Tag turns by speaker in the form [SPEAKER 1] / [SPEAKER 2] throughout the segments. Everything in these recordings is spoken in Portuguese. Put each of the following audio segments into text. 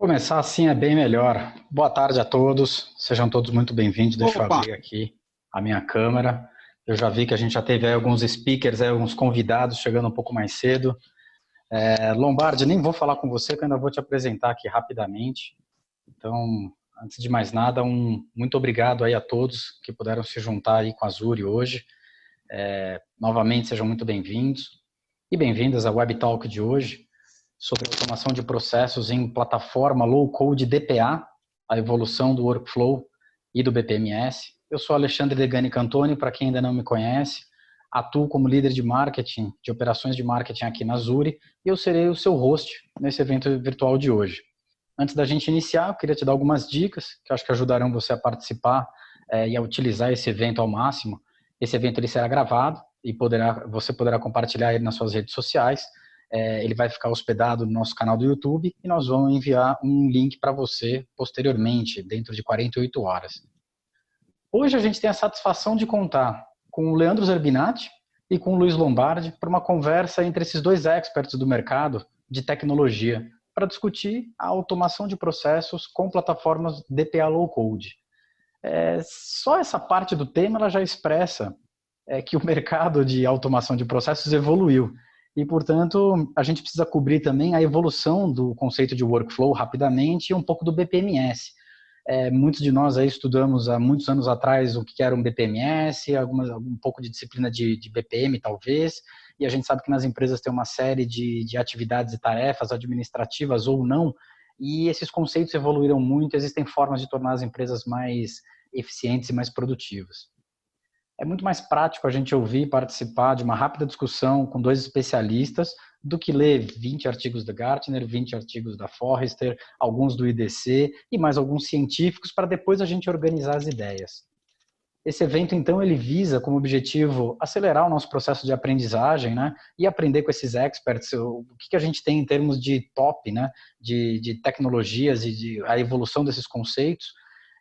[SPEAKER 1] Começar assim é bem melhor. Boa tarde a todos, sejam todos muito bem-vindos. Deixa eu
[SPEAKER 2] Opa,
[SPEAKER 1] abrir aqui a minha câmera. Eu já vi que a gente já teve aí alguns speakers, aí, alguns convidados chegando um pouco mais cedo. Lombardi, nem vou falar com você, que eu ainda vou te apresentar aqui rapidamente. Então, antes de mais nada, muito obrigado aí a todos que puderam se juntar aí com a Zuri hoje. Novamente, sejam muito bem-vindos e bem-vindas ao Web Talk de hoje, sobre automação de processos em plataforma low-code DPA, a evolução do workflow e do BPMS. Eu sou Alexandre Degani Cantoni, para quem ainda não me conhece, atuo como líder de marketing, de operações de marketing aqui na Zuri, e eu serei o seu host nesse evento virtual de hoje. Antes da gente iniciar, eu queria te dar algumas dicas que eu acho que ajudarão você a participar e a utilizar esse evento ao máximo. Esse evento ele será gravado e você poderá compartilhar ele nas suas redes sociais. Ele vai ficar hospedado no nosso canal do YouTube e nós vamos enviar um link para você posteriormente, dentro de 48 horas. Hoje a gente tem a satisfação de contar com o Leandro Zerbinati e com o Luiz Lombardi para uma conversa entre esses dois experts do mercado de tecnologia para discutir a automação de processos com plataformas DPA Low Code. Só essa parte do tema ela já expressa que o mercado de automação de processos evoluiu. E, portanto, a gente precisa cobrir também a evolução do conceito de workflow rapidamente e um pouco do BPMS. Muitos de nós aí estudamos há muitos anos atrás o que era um BPMS, um pouco de disciplina de BPM, talvez, e a gente sabe que nas empresas tem uma série de atividades e tarefas administrativas ou não, e esses conceitos evoluíram muito, existem formas de tornar as empresas mais eficientes e mais produtivas. É muito mais prático a gente ouvir e participar de uma rápida discussão com dois especialistas do que ler 20 artigos da Gartner, 20 artigos da Forrester, alguns do IDC e mais alguns científicos para depois a gente organizar as ideias. Esse evento, então, ele visa como objetivo acelerar o nosso processo de aprendizagem, né, e aprender com esses experts o que a gente tem em termos de top, né, de tecnologias e a evolução desses conceitos,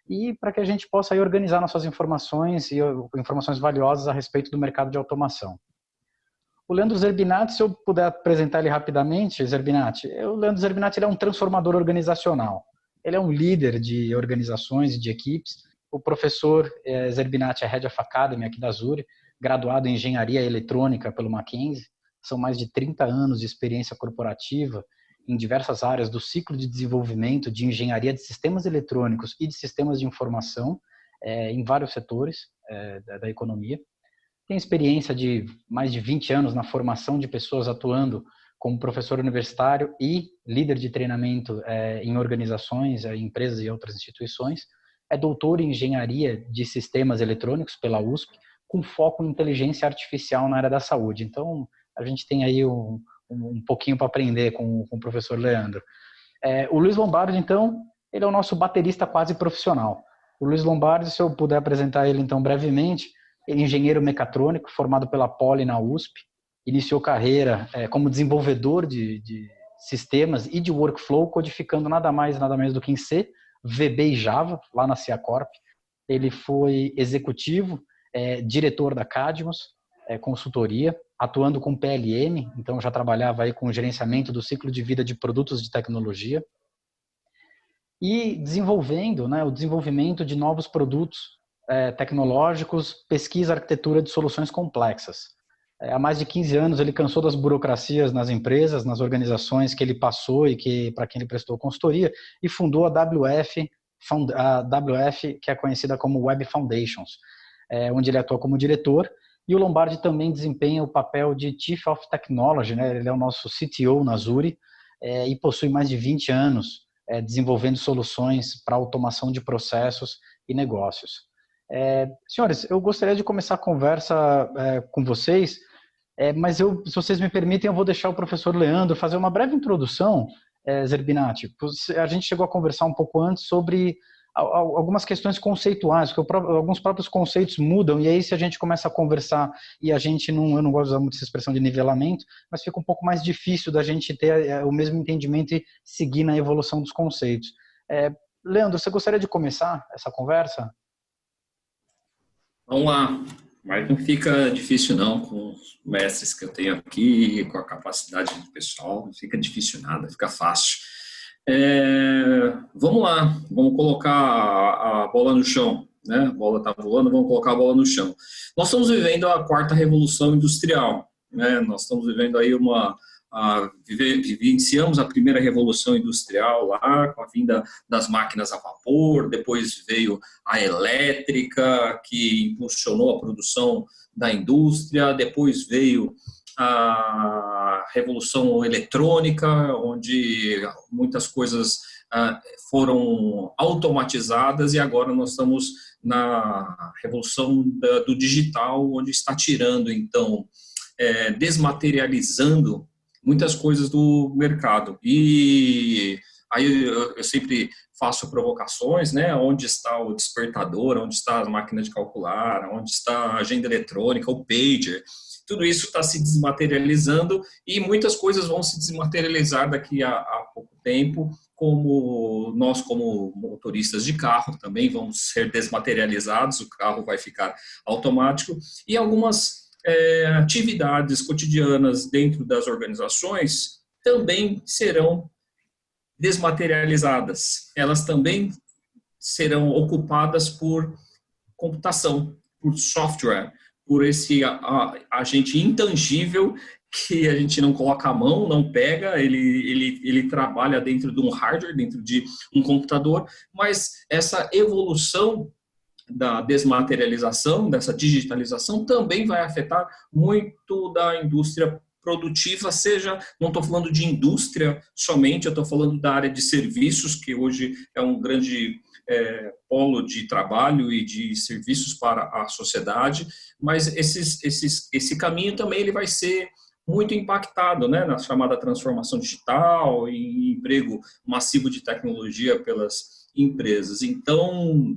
[SPEAKER 1] e para que a gente possa aí organizar nossas informações e informações valiosas a respeito do mercado de automação. O Leandro Zerbinati, se eu puder apresentar ele rapidamente, o Leandro Zerbinati ele é um transformador organizacional. Ele é um líder de organizações e de equipes. O professor Zerbinati é Head of Academy aqui da Zuri, graduado em Engenharia Eletrônica pelo Mackenzie. São mais de 30 anos de experiência corporativa em diversas áreas do ciclo de desenvolvimento de engenharia de sistemas eletrônicos e de sistemas de informação em vários setores da economia. Tem experiência de mais de 20 anos na formação de pessoas atuando como professor universitário e líder de treinamento em organizações, empresas e outras instituições. É doutor em engenharia de sistemas eletrônicos pela USP, com foco em inteligência artificial na área da saúde. Então, a gente tem aí um pouquinho para aprender com o professor Leandro. O Luiz Lombardi, então, ele é o nosso baterista quase profissional. O Luiz Lombardi, se eu puder apresentar ele, então, brevemente, ele é engenheiro mecatrônico, formado pela Poli na USP, iniciou carreira como desenvolvedor de sistemas e de workflow, codificando nada mais nada menos do que em C, VB e Java, lá na Ciacorp. Ele foi executivo, diretor da Cadmos, consultoria, atuando com PLM, então já trabalhava aí com o gerenciamento do ciclo de vida de produtos de tecnologia e desenvolvendo, o desenvolvimento de novos produtos tecnológicos, pesquisa e arquitetura de soluções complexas. Há mais de 15 anos ele cansou das burocracias nas empresas, nas organizações que ele passou e para quem ele prestou consultoria, e fundou a WF, que é conhecida como Web Foundations, onde ele atua como diretor. E o Lombardi também desempenha o papel de Chief of Technology, né? Ele é o nosso CTO na Zuri e possui mais de 20 anos desenvolvendo soluções para automação de processos e negócios. Senhores, eu gostaria de começar a conversa com vocês, mas se vocês me permitem, eu vou deixar o professor Leandro fazer uma breve introdução, Zerbinati. A gente chegou a conversar um pouco antes sobre algumas questões conceituais, que alguns próprios conceitos mudam, e aí se a gente começa a conversar e a gente eu não gosto de usar muito essa expressão de nivelamento, mas fica um pouco mais difícil da gente ter o mesmo entendimento e seguir na evolução dos conceitos. Leandro, você gostaria de começar essa conversa?
[SPEAKER 2] Vamos lá, mas não fica difícil não com os mestres que eu tenho aqui, com a capacidade do pessoal, não fica difícil nada, fica fácil. Vamos lá, vamos colocar a bola no chão, né? A bola está voando, vamos colocar a bola no chão. Nós estamos vivendo a quarta revolução industrial, né? Nós estamos vivendo aí vivenciamos a primeira revolução industrial lá, com a vinda das máquinas a vapor, depois veio a elétrica, que impulsionou a produção da indústria, depois veio a revolução eletrônica, onde muitas coisas foram automatizadas, e agora nós estamos na revolução do digital, onde está tirando, então, desmaterializando muitas coisas do mercado. E aí eu sempre faço provocações, né? Onde está o despertador, onde está a máquina de calcular, onde está a agenda eletrônica, o pager. Tudo isso está se desmaterializando e muitas coisas vão se desmaterializar daqui a pouco tempo, como nós, como motoristas de carro, também vamos ser desmaterializados, o carro vai ficar automático, e algumas atividades cotidianas dentro das organizações também serão desmaterializadas. Elas também serão ocupadas por computação, por software, por esse agente intangível que a gente não coloca a mão, não pega, ele trabalha dentro de um hardware, dentro de um computador, mas essa evolução da desmaterialização, dessa digitalização, também vai afetar muito da indústria produtiva, seja, não estou falando de indústria somente, eu estou falando da área de serviços, que hoje é um grande polo de trabalho e de serviços para a sociedade, mas esse caminho também ele vai ser muito impactado, né, na chamada transformação digital e emprego massivo de tecnologia pelas empresas. Então,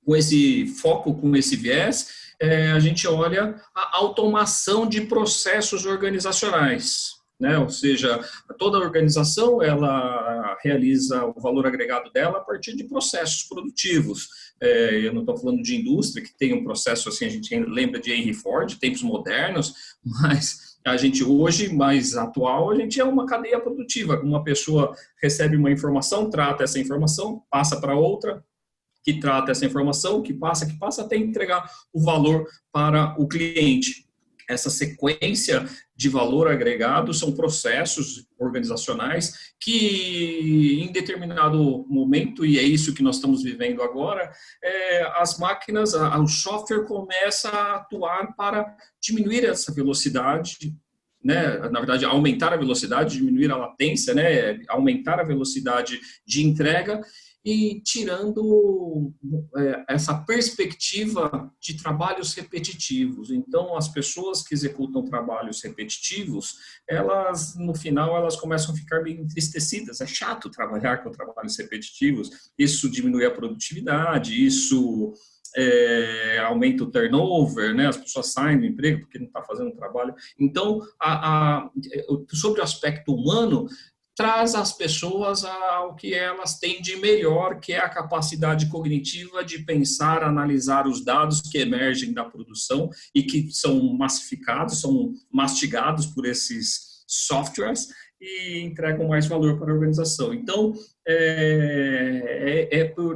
[SPEAKER 2] com esse foco, com esse viés, a gente olha a automação de processos organizacionais, né? Ou seja, toda organização ela realiza o valor agregado dela a partir de processos produtivos. Eu não estou falando de indústria, que tem um processo assim, a gente lembra de Henry Ford, tempos modernos, mas a gente hoje, mais atual, a gente é uma cadeia produtiva. Uma pessoa recebe uma informação, trata essa informação, passa para outra, que trata essa informação, que passa até entregar o valor para o cliente. Essa sequência de valor agregado são processos organizacionais que, em determinado momento, e é isso que nós estamos vivendo agora, as máquinas, o software começa a atuar para diminuir essa velocidade, né? Na verdade, aumentar a velocidade, diminuir a latência, né? Aumentar a velocidade de entrega, e tirando essa perspectiva de trabalhos repetitivos. Então, as pessoas que executam trabalhos repetitivos, elas, no final, elas começam a ficar bem entristecidas. É chato trabalhar com trabalhos repetitivos, isso diminui a produtividade, isso aumenta o turnover, né? As pessoas saem do emprego porque não está fazendo o trabalho. Então, sobre o aspecto humano, traz as pessoas ao que elas têm de melhor, que é a capacidade cognitiva de pensar, analisar os dados que emergem da produção e que são massificados, são mastigados por esses softwares e entregam mais valor para a organização. Então,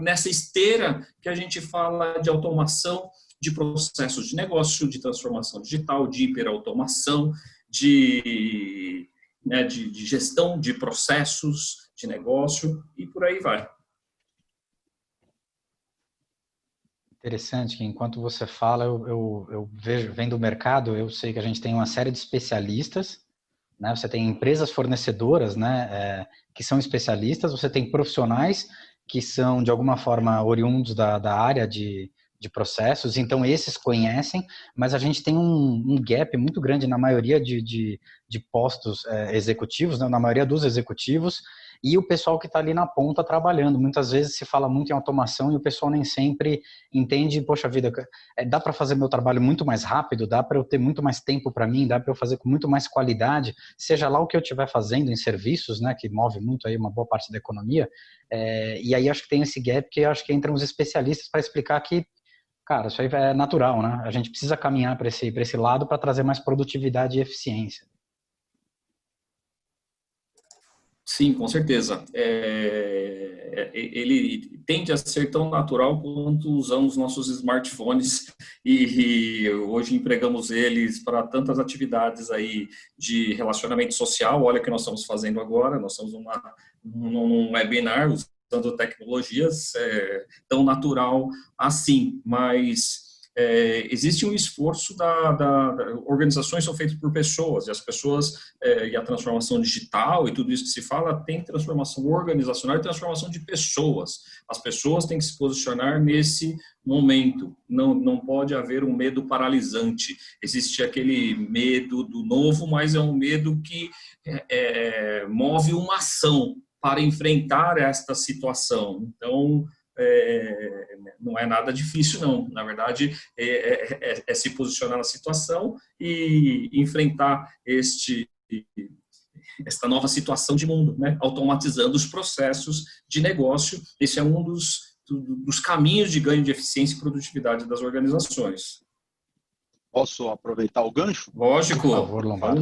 [SPEAKER 2] nessa esteira que a gente fala de automação de processos de negócio, de transformação digital, de hiperautomação, de gestão de processos de negócio e por aí vai.
[SPEAKER 1] Interessante que enquanto você fala, eu vejo, vendo o mercado, eu sei que a gente tem uma série de especialistas, né? Você tem empresas fornecedoras, né, que são especialistas, você tem profissionais que são, de alguma forma, oriundos da área de processos, então esses conhecem, mas a gente tem um gap muito grande na maioria de postos executivos, né, na maioria dos executivos, e o pessoal que está ali na ponta trabalhando. Muitas vezes se fala muito em automação e o pessoal nem sempre entende, poxa vida, dá para fazer meu trabalho muito mais rápido, dá para eu ter muito mais tempo para mim, dá para eu fazer com muito mais qualidade, seja lá o que eu estiver fazendo em serviços, né, que move muito aí uma boa parte da economia, e aí acho que tem esse gap que acho que entram os especialistas para explicar que, cara, isso aí é natural, né? A gente precisa caminhar para esse lado para trazer mais produtividade e eficiência.
[SPEAKER 2] Sim, com certeza. Ele tende a ser tão natural quanto usamos nossos smartphones e hoje empregamos eles para tantas atividades aí de relacionamento social. Olha o que nós estamos fazendo agora, nós estamos num webinar usando tecnologias tão natural assim, mas existe um esforço organizações são feitas por pessoas, e as pessoas, e a transformação digital e tudo isso que se fala, tem transformação organizacional e transformação de pessoas. As pessoas têm que se posicionar nesse momento, não pode haver um medo paralisante. Existe aquele medo do novo, mas é um medo que move uma ação para enfrentar esta situação. Então, não é nada difícil, não. Na verdade, é se posicionar na situação e enfrentar esta nova situação de mundo, né? Automatizando os processos de negócio. Esse é um dos caminhos de ganho de eficiência e produtividade das organizações.
[SPEAKER 3] Posso aproveitar o gancho?
[SPEAKER 2] Lógico.
[SPEAKER 1] Por favor, Lombardi.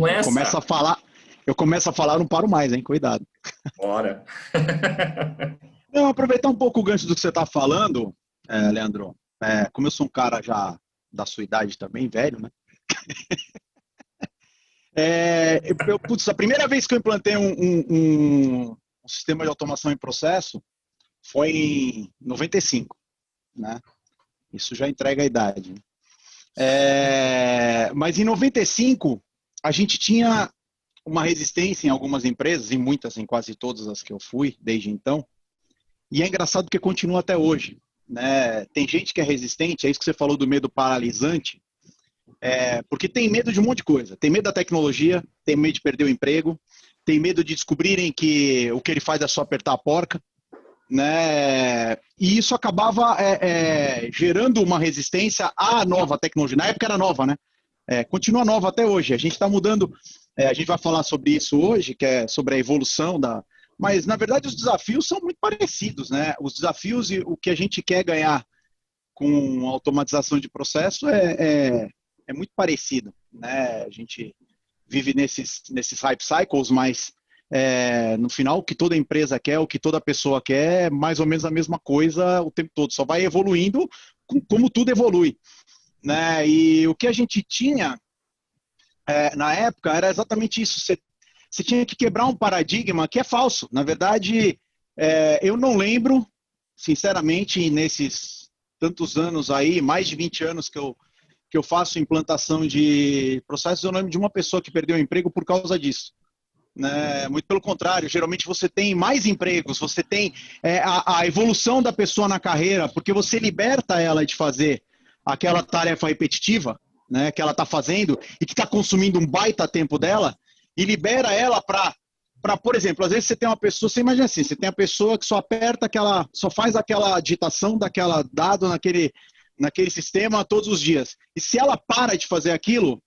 [SPEAKER 3] Eu começo a falar, não paro mais, hein? Cuidado.
[SPEAKER 2] Bora.
[SPEAKER 3] Não, aproveitar um pouco o gancho do que você está falando, Leandro. Como eu sou um cara já da sua idade também, velho, né? A primeira vez que eu implantei um sistema de automação em processo foi em 95, né? Isso já entrega a idade. Mas em 95, a gente tinha uma resistência em algumas empresas, em muitas, em quase todas as que eu fui desde então. E é engraçado porque continua até hoje, né? Tem gente que é resistente, é isso que você falou do medo paralisante, porque tem medo de um monte de coisa. Tem medo da tecnologia, tem medo de perder o emprego, tem medo de descobrirem que o que ele faz é só apertar a porca, né? E isso acabava gerando uma resistência à nova tecnologia. Na época era nova, né? Continua nova até hoje. A gente está mudando, a gente vai falar sobre isso hoje, que é sobre a evolução da... Mas, na verdade, os desafios são muito parecidos, né? Os desafios e o que a gente quer ganhar com a automatização de processo é muito parecido, né? A gente vive nesses hype cycles, mas no final o que toda empresa quer, o que toda pessoa quer, é mais ou menos a mesma coisa o tempo todo. Só vai evoluindo como tudo evolui, né? E o que a gente tinha na época era exatamente isso. Você tinha que quebrar um paradigma que é falso. Na verdade, eu não lembro, sinceramente, nesses tantos anos aí, mais de 20 anos que eu faço implantação de processos, eu não lembro de uma pessoa que perdeu o emprego por causa disso. Né? Muito pelo contrário, geralmente você tem mais empregos, você tem a evolução da pessoa na carreira, porque você liberta ela de fazer aquela tarefa repetitiva, né, que ela está fazendo e que está consumindo um baita tempo dela, e libera ela para, por exemplo, às vezes você tem uma pessoa, você imagina assim, você tem a pessoa que só faz aquela digitação daquela dado naquele sistema todos os dias. E se ela para de fazer aquilo,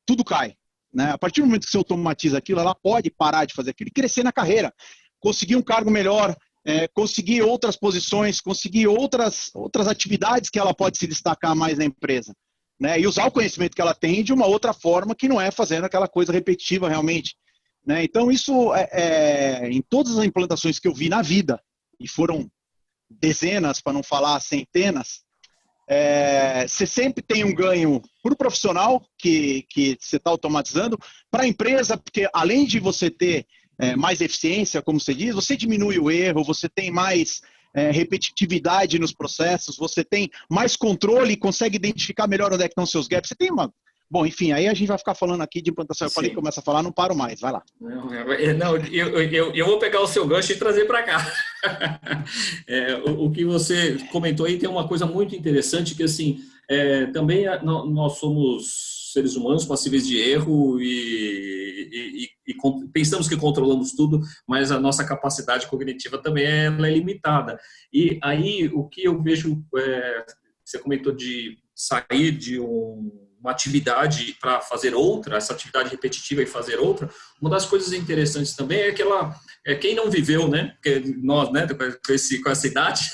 [SPEAKER 3] tudo cai, né? A partir do momento que você automatiza aquilo, ela pode parar de fazer aquilo e crescer na carreira, conseguir um cargo melhor, conseguir outras posições, conseguir outras atividades que ela pode se destacar mais na empresa. Né, e usar o conhecimento que ela tem de uma outra forma que não é fazendo aquela coisa repetitiva realmente. Né? Então, isso em todas as implantações que eu vi na vida, e foram dezenas, para não falar centenas, você sempre tem um ganho para o profissional que você está automatizando, para a empresa, porque além de você ter mais eficiência, como você diz, você diminui o erro, você tem mais repetitividade nos processos, você tem mais controle e consegue identificar melhor onde é que estão seus gaps. Você tem uma... Bom, enfim, aí a gente vai ficar falando aqui de implantação. Eu falei que começa a falar, não paro mais. Vai lá.
[SPEAKER 2] Não, eu vou pegar o seu gancho e trazer para cá. O que você comentou aí tem uma coisa muito interessante, que assim, também nós somos seres humanos passíveis de erro e pensamos que controlamos tudo, mas a nossa capacidade cognitiva também ela é limitada. E aí o que eu vejo, você comentou de sair de um uma atividade para fazer outra, essa atividade repetitiva e fazer outra, uma das coisas interessantes também é que quem não viveu, né, porque nós, né, com essa idade,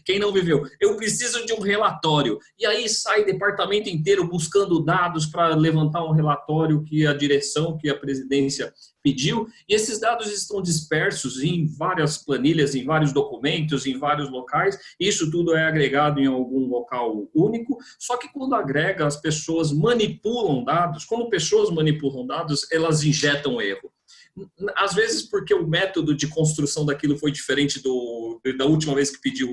[SPEAKER 2] quem não viveu, eu preciso de um relatório, e aí sai departamento inteiro buscando dados para levantar um relatório que a direção, que a presidência pediu, e esses dados estão dispersos em várias planilhas, em vários documentos, em vários locais, e isso tudo é agregado em algum local único, só que quando agrega, as pessoas manipulam dados, quando pessoas manipulam dados, elas injetam erro. Às vezes porque o método de construção daquilo foi diferente da última vez que pediu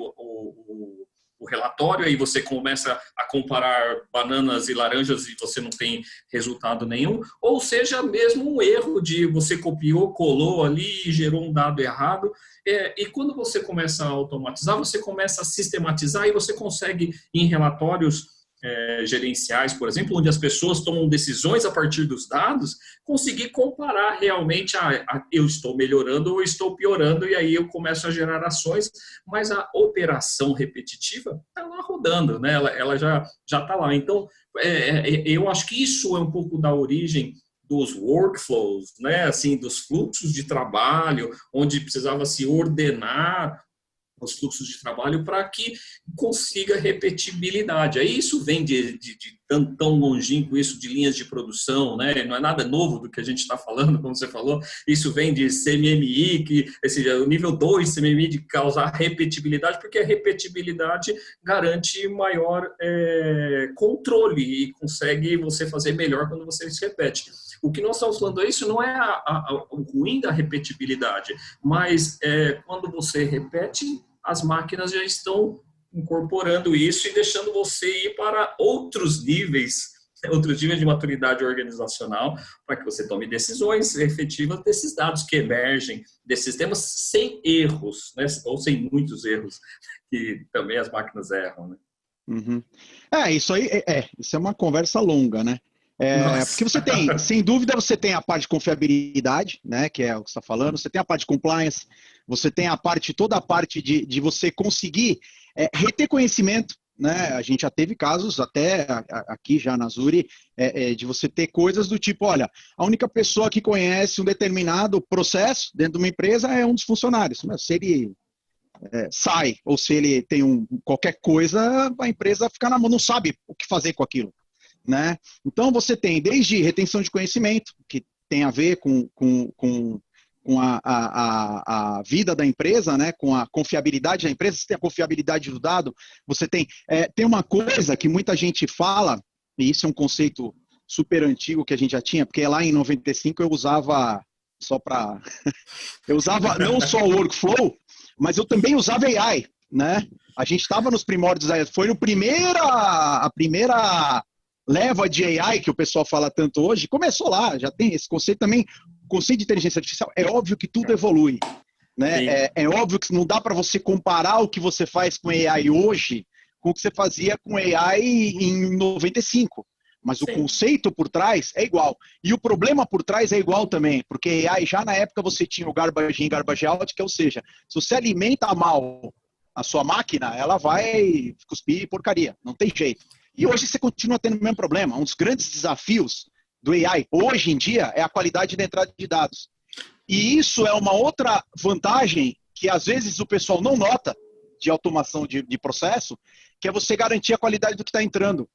[SPEAKER 2] o relatório, aí você começa a comparar bananas e laranjas e você não tem resultado nenhum, ou seja, mesmo um erro de você copiou, colou ali e gerou um dado errado, e quando você começa a automatizar, você começa a sistematizar e você consegue, em relatórios gerenciais, por exemplo, onde as pessoas tomam decisões a partir dos dados, conseguir comparar realmente, eu estou melhorando ou estou piorando, e aí eu começo a gerar ações, mas a operação repetitiva está lá rodando, né? Ela já está lá. Então, eu acho que isso é um pouco da origem dos workflows, né? Assim, dos fluxos de trabalho, onde precisava se ordenar os fluxos de trabalho para que consiga repetibilidade. Aí isso vem de tão longínquo, isso de linhas de produção, né? Não é nada novo do que a gente está falando, como você falou, isso vem de CMMI, o nível 2 CMMI de causar repetibilidade, porque a repetibilidade garante maior controle e consegue você fazer melhor quando você se repete. O que nós estamos falando, isso não é o ruim da repetibilidade, mas quando você repete, as máquinas já estão incorporando isso e deixando você ir para outros níveis de maturidade organizacional, para que você tome decisões efetivas desses dados que emergem desses sistemas sem erros, né? Ou sem muitos erros, que também as máquinas erram, né?
[SPEAKER 3] Uhum. Isso aí isso é uma conversa longa, né? Porque você tem, sem dúvida, você tem a parte de confiabilidade, né, que é o que você está falando, você tem a parte de compliance, você tem toda a parte de você conseguir reter conhecimento, né? A gente já teve casos até aqui já na Zuri, de você ter coisas do tipo, olha, a única pessoa que conhece um determinado processo dentro de uma empresa é um dos funcionários. Se ele sai ou se ele tem qualquer coisa, a empresa fica na mão, não sabe o que fazer com aquilo. Né? Então, você tem desde retenção de conhecimento, que tem a ver com a vida da empresa, né? Com a confiabilidade da empresa, você tem a confiabilidade do dado, você tem uma coisa que muita gente fala, e isso é um conceito super antigo que a gente já tinha, porque lá em 95 eu usava eu usava não só o workflow, mas eu também usava AI, né? A gente estava nos primórdios, foi a primeira leva de AI, que o pessoal fala tanto hoje, começou lá, já tem esse conceito também. O conceito de inteligência artificial, é óbvio que tudo evolui, né? É óbvio que não dá para você comparar o que você faz com AI hoje com o que você fazia com AI em 95. Mas o conceito por trás é igual. E o problema por trás é igual também, porque AI já na época você tinha o garbage in, garbage out, que ou seja, se você alimenta mal a sua máquina, ela vai cuspir porcaria, não tem jeito. E hoje você continua tendo o mesmo problema. Um dos grandes desafios do AI hoje em dia é a qualidade da entrada de dados. E isso é uma outra vantagem que às vezes o pessoal não nota de automação de processo, que é você garantir a qualidade do que está entrando.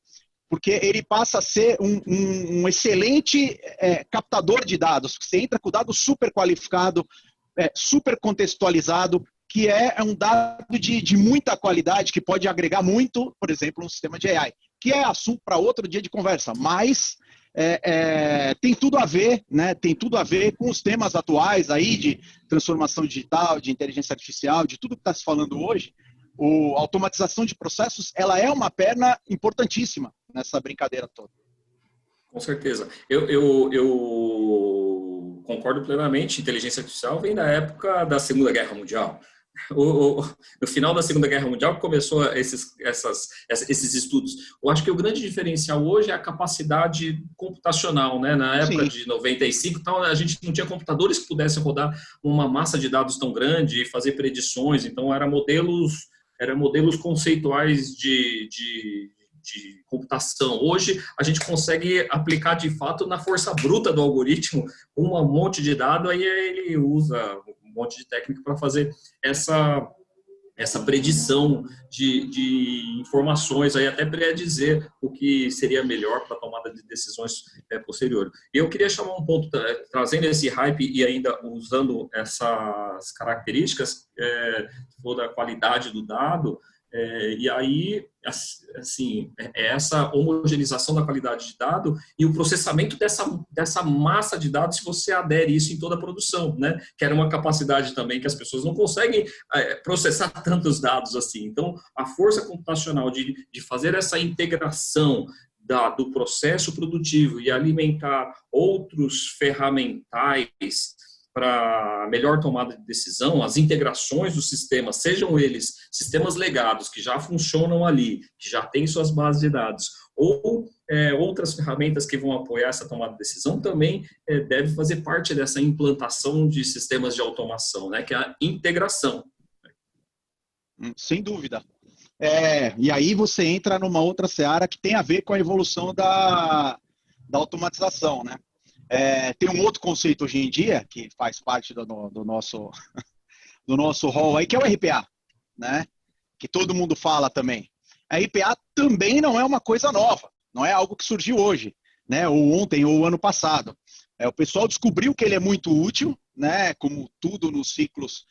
[SPEAKER 3] Porque ele passa a ser um excelente captador de dados. Você entra com o dado super qualificado, super contextualizado, que é um dado de muita qualidade, que pode agregar muito, por exemplo, um sistema de AI, que é assunto para outro dia de conversa, mas tem tudo a ver, né? Tem tudo a ver com os temas atuais aí de transformação digital, de inteligência artificial, de tudo que está se falando hoje. A automatização de processos, ela é uma perna importantíssima nessa brincadeira toda.
[SPEAKER 2] Com certeza. Eu concordo plenamente. Inteligência artificial vem da época da Segunda Guerra Mundial. No final da Segunda Guerra Mundial começou esses estudos. Eu acho que o grande diferencial hoje é a capacidade computacional, né? Na época de 95, então, a gente não tinha computadores que pudessem rodar uma massa de dados tão grande e fazer predições. Então, eram modelos conceituais de de computação. Hoje, a gente consegue aplicar, de fato, na força bruta do algoritmo um monte de dado, aí ele usa um monte de técnica para fazer essa predição de informações, aí até predizer o que seria melhor para a tomada de decisões posteriores. Eu queria chamar um ponto, trazendo esse hype e ainda usando essas características da qualidade do dado, e aí, assim, essa homogeneização da qualidade de dado e o processamento dessa massa de dados, se você adere isso em toda a produção, né? Que era uma capacidade também que as pessoas não conseguem processar tantos dados assim. Então, a força computacional de fazer essa integração do processo produtivo e alimentar outros ferramentais para melhor tomada de decisão, as integrações dos sistemas, sejam eles sistemas legados que já funcionam ali, que já têm suas bases de dados, ou outras ferramentas que vão apoiar essa tomada de decisão, também deve fazer parte dessa implantação de sistemas de automação, né, que é a integração.
[SPEAKER 3] Sem dúvida. E aí você entra numa outra seara que tem a ver com a evolução da automatização, né? Tem um outro conceito hoje em dia, que faz parte do nosso rol aí, que é o RPA, né? Que todo mundo fala também. A RPA também não é uma coisa nova, não é algo que surgiu hoje, né? Ou ontem, ou ano passado. O pessoal descobriu que ele é muito útil, né? Como tudo nos ciclos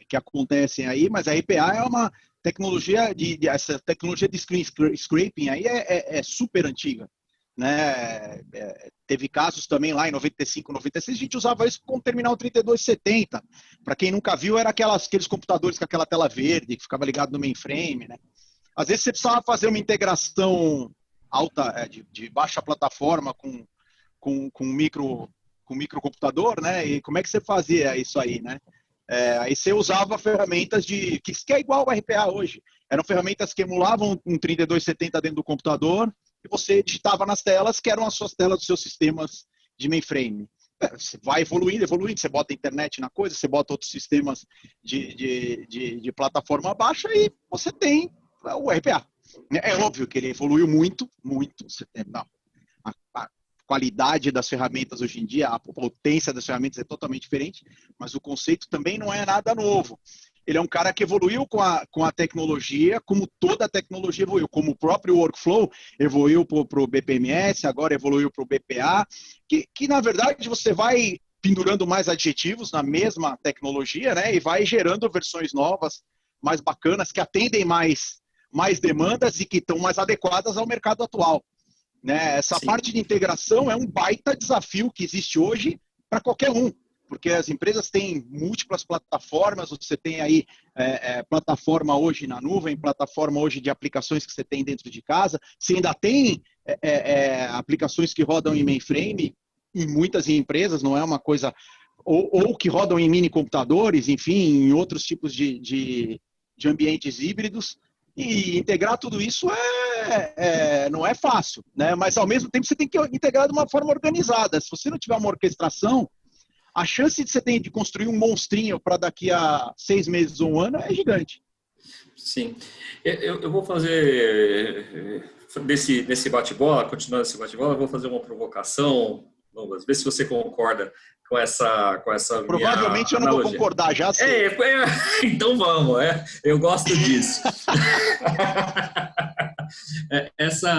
[SPEAKER 3] que acontecem aí, mas a RPA é uma tecnologia essa tecnologia de screen scraping aí é super antiga. Né? Teve casos também lá em 95, 96, a gente usava isso com o terminal 3270. Para quem nunca viu, era aqueles computadores com aquela tela verde que ficava ligado no mainframe, né? Às vezes você precisava fazer uma integração alta, de baixa plataforma com microcomputador, né? E como é que você fazia isso aí, né? Aí você usava ferramentas que é igual ao RPA hoje. Eram ferramentas que emulavam um 3270 dentro do computador, e você digitava nas telas, que eram as suas telas dos seus sistemas de mainframe. Você vai evoluindo, você bota a internet na coisa, você bota outros sistemas de plataforma baixa e você tem o RPA. É óbvio que ele evoluiu muito, muito. A qualidade das ferramentas hoje em dia, a potência das ferramentas é totalmente diferente, mas o conceito também não é nada novo. Ele é um cara que evoluiu com a tecnologia, como toda a tecnologia evoluiu, como o próprio workflow evoluiu para o BPMS, agora evoluiu para o BPA, que na verdade você vai pendurando mais adjetivos na mesma tecnologia, né, e vai gerando versões novas, mais bacanas, que atendem mais demandas e que estão mais adequadas ao mercado atual. Né? Essa parte de integração é um baita desafio que existe hoje para qualquer um. Porque as empresas têm múltiplas plataformas, você tem aí plataforma hoje na nuvem, plataforma hoje de aplicações que você tem dentro de casa, você ainda tem aplicações que rodam em mainframe, em muitas empresas, não é uma coisa... Ou que rodam em mini computadores, enfim, em outros tipos de ambientes híbridos, e integrar tudo isso não é fácil, né? Mas ao mesmo tempo você tem que integrar de uma forma organizada. Se você não tiver uma orquestração, a chance de você ter de construir um monstrinho para daqui a 6 meses ou um ano é gigante.
[SPEAKER 2] Sim. Eu vou fazer, nesse bate-bola, continuando esse bate-bola, eu vou fazer uma provocação, Douglas, ver se você concorda com essa
[SPEAKER 3] Provavelmente eu não vou concordar, já sei.
[SPEAKER 2] Então vamos, eu gosto disso. Essa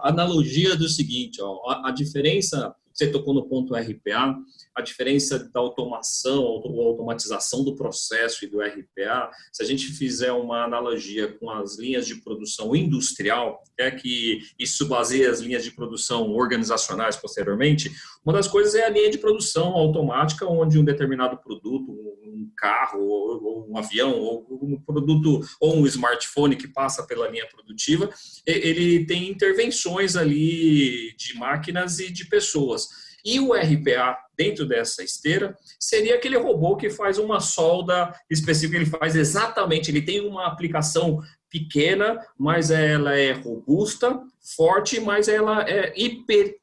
[SPEAKER 2] analogia do seguinte, a diferença, você tocou no ponto RPA, a diferença da automação ou automatização do processo e do RPA, se a gente fizer uma analogia com as linhas de produção industrial, que isso baseia as linhas de produção organizacionais posteriormente, uma das coisas é a linha de produção automática, onde um determinado produto, um carro, ou um avião, ou um produto, ou um smartphone que passa pela linha produtiva, ele tem intervenções ali de máquinas e de pessoas. E o RPA, dentro dessa esteira, seria aquele robô que faz uma solda específica, ele faz exatamente, ele tem uma aplicação pequena, mas ela é robusta, forte, mas ela é hiper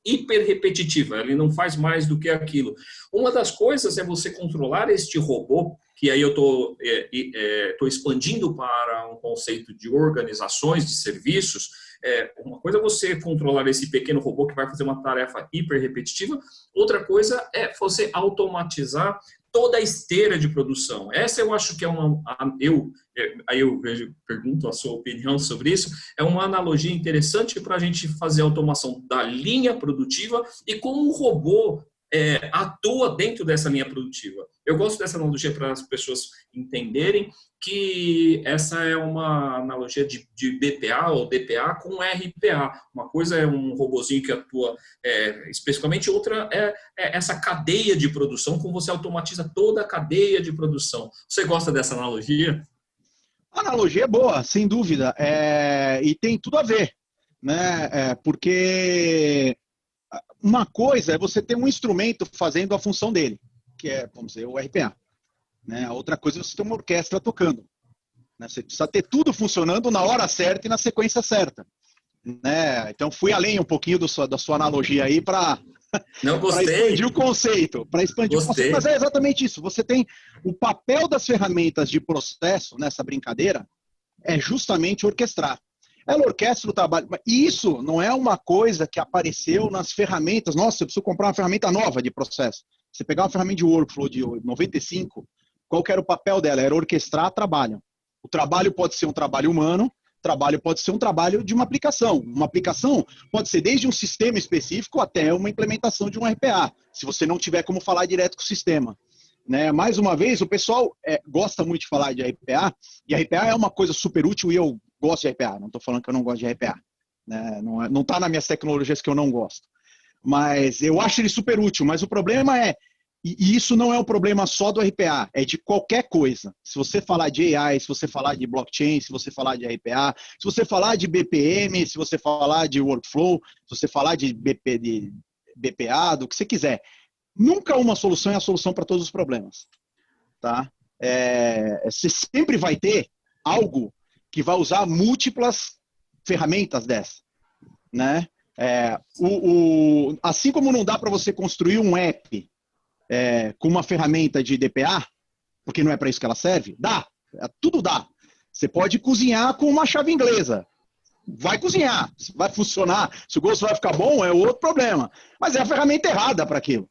[SPEAKER 2] repetitiva, ele não faz mais do que aquilo. Uma das coisas é você controlar este robô, que aí eu estou expandindo para um conceito de organizações de serviços. Uma coisa é você controlar esse pequeno robô que vai fazer uma tarefa hiper repetitiva, outra coisa é você automatizar toda a esteira de produção. Essa eu acho que é aí eu pergunto a sua opinião sobre isso, é uma analogia interessante para a gente fazer a automação da linha produtiva e como o robô atua dentro dessa linha produtiva. Eu gosto dessa analogia para as pessoas entenderem que essa é uma analogia de BPA ou DPA com RPA. Uma coisa é um robozinho que atua especificamente, outra é essa cadeia de produção, como você automatiza toda a cadeia de produção. Você gosta dessa analogia?
[SPEAKER 3] A analogia é boa, sem dúvida, e tem tudo a ver, né? Porque uma coisa é você ter um instrumento fazendo a função dele, que é, vamos dizer, o RPA. Né? A outra coisa é você ter uma orquestra tocando. Né? Você precisa ter tudo funcionando na hora certa e na sequência certa. Né? Então, fui além um pouquinho da sua analogia aí para expandir o conceito. Mas é exatamente isso. Você tem o papel das ferramentas de processo nessa brincadeira é justamente orquestrar. Ela orquestra o trabalho. E isso não é uma coisa que apareceu nas ferramentas. Nossa, eu preciso comprar uma ferramenta nova de processo. Você pegar uma ferramenta de workflow de 95, qual que era o papel dela? Era orquestrar trabalho. O trabalho pode ser um trabalho humano, trabalho pode ser um trabalho de uma aplicação. Uma aplicação pode ser desde um sistema específico até uma implementação de um RPA, se você não tiver como falar direto com o sistema. Né? Mais uma vez, o pessoal gosta muito de falar de RPA, e RPA é uma coisa super útil e eu gosto de RPA. Não estou falando que eu não gosto de RPA. Né? Não está nas minhas tecnologias que eu não gosto. Mas eu acho ele super útil. Mas o problema e isso não é um problema só do RPA, é de qualquer coisa. Se você falar de AI, se você falar de blockchain, se você falar de RPA, se você falar de BPM, se você falar de workflow, se você falar de BPA, do que você quiser. Nunca uma solução é a solução para todos os problemas. Tá? Você sempre vai ter algo que vai usar múltiplas ferramentas dessa. Né? Assim como não dá para você construir um app com uma ferramenta de DPA, porque não é para isso que ela serve, tudo dá. Você pode cozinhar com uma chave inglesa. Vai cozinhar, vai funcionar. Se o gosto vai ficar bom, é outro problema. Mas é a ferramenta errada para aquilo.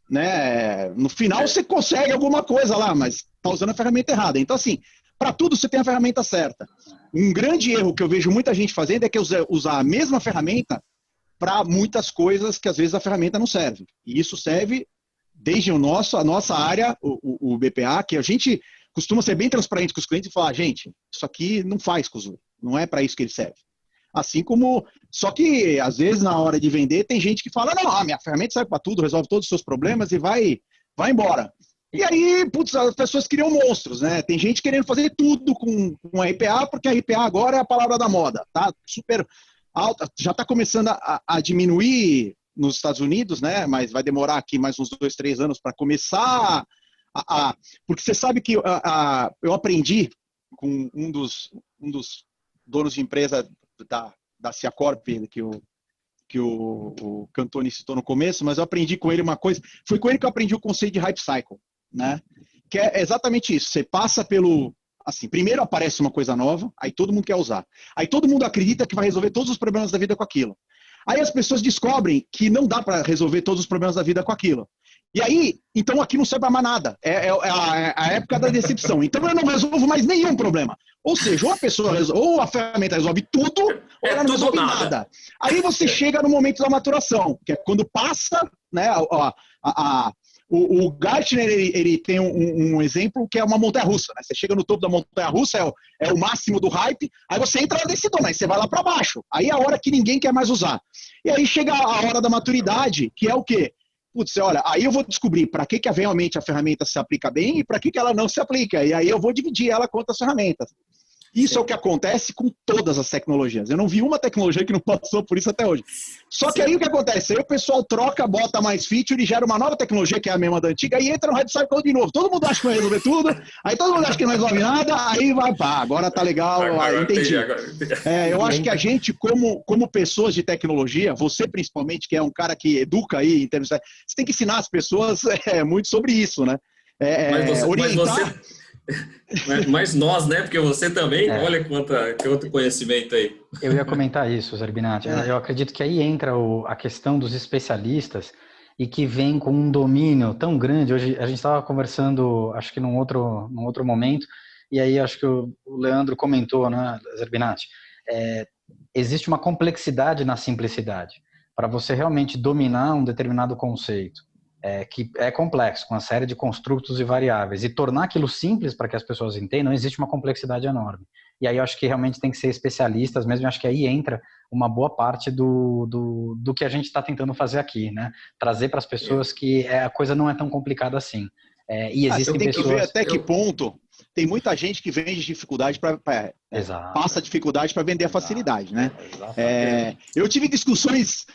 [SPEAKER 3] Né? No final você consegue alguma coisa lá, mas está usando a ferramenta errada. Então, assim, para tudo você tem a ferramenta certa. Um grande erro que eu vejo muita gente fazendo é que usar a mesma ferramenta para muitas coisas que às vezes a ferramenta não serve. E isso serve desde a nossa área, o BPA, que a gente costuma ser bem transparente com os clientes e falar, gente, isso aqui não faz Cozuri, não é para isso que ele serve. Assim como, só que às vezes na hora de vender tem gente que fala, não, minha ferramenta serve para tudo, resolve todos os seus problemas e vai embora. E aí, putz, as pessoas criam monstros, né? Tem gente querendo fazer tudo com a RPA, porque a RPA agora é a palavra da moda, tá? Super alta, já está começando a diminuir nos Estados Unidos, né? Mas vai demorar aqui mais uns 2, 3 anos para começar porque você sabe que eu aprendi com um dos donos de empresa da Ciacorp, que o Cantoni citou no começo, mas eu aprendi com ele uma coisa, foi com ele que eu aprendi o conceito de Hype Cycle, né? Que é exatamente isso, você passa pelo... Assim, primeiro aparece uma coisa nova, aí todo mundo quer usar. Aí todo mundo acredita que vai resolver todos os problemas da vida com aquilo. Aí as pessoas descobrem que não dá para resolver todos os problemas da vida com aquilo. E aí, então aqui não serve para mais nada. É a época da decepção. Então eu não resolvo mais nenhum problema. Ou seja, ou a ferramenta resolve tudo, ou ela não resolve nada. Aí você chega no momento da maturação, que é quando passa, né, o Gartner, ele tem um exemplo que é uma montanha-russa. Né? Você chega no topo da montanha-russa, é o máximo do hype, aí você entra na decidona, aí você vai lá para baixo. Aí é a hora que ninguém quer mais usar. E aí chega a hora da maturidade, que é o quê? Putz, olha, aí eu vou descobrir para que realmente a ferramenta se aplica bem e para que ela não se aplica. E aí eu vou dividir ela com outras ferramentas. Isso é o que acontece com todas as tecnologias. Eu não vi uma tecnologia que não passou por isso até hoje. Só que aí o que acontece? Aí o pessoal troca, bota mais feature e gera uma nova tecnologia, que é a mesma da antiga, e entra no Hype Cycle de novo. Todo mundo acha que vai resolver tudo, aí todo mundo acha que não resolve nada, aí vai, agora tá legal, entendi. Eu acho que a gente, como pessoas de tecnologia, você principalmente, que é um cara que educa aí, você tem que ensinar as pessoas muito sobre isso, né? orientar...
[SPEAKER 2] Mas nós, né? Porque você também, olha quanto conhecimento aí.
[SPEAKER 1] Eu ia comentar isso, Zerbinati. Eu acredito que aí entra a questão dos especialistas e que vem com um domínio tão grande. Hoje a gente estava conversando, acho que num outro momento, e aí acho que o Leandro comentou, né, Zerbinati? Existe uma complexidade na simplicidade. Para você realmente dominar um determinado conceito, que é complexo, com uma série de construtos e variáveis, e tornar aquilo simples para que as pessoas entendam, existe uma complexidade enorme. E aí eu acho que realmente tem que ser especialistas mesmo, eu acho que aí entra uma boa parte do que a gente está tentando fazer aqui, né? Trazer para as pessoas que a coisa não é tão complicada assim. E existem
[SPEAKER 3] tem
[SPEAKER 1] pessoas...
[SPEAKER 3] que ver até que ponto tem muita gente que vende dificuldade passa dificuldade para vender a facilidade, né? Eu tive discussões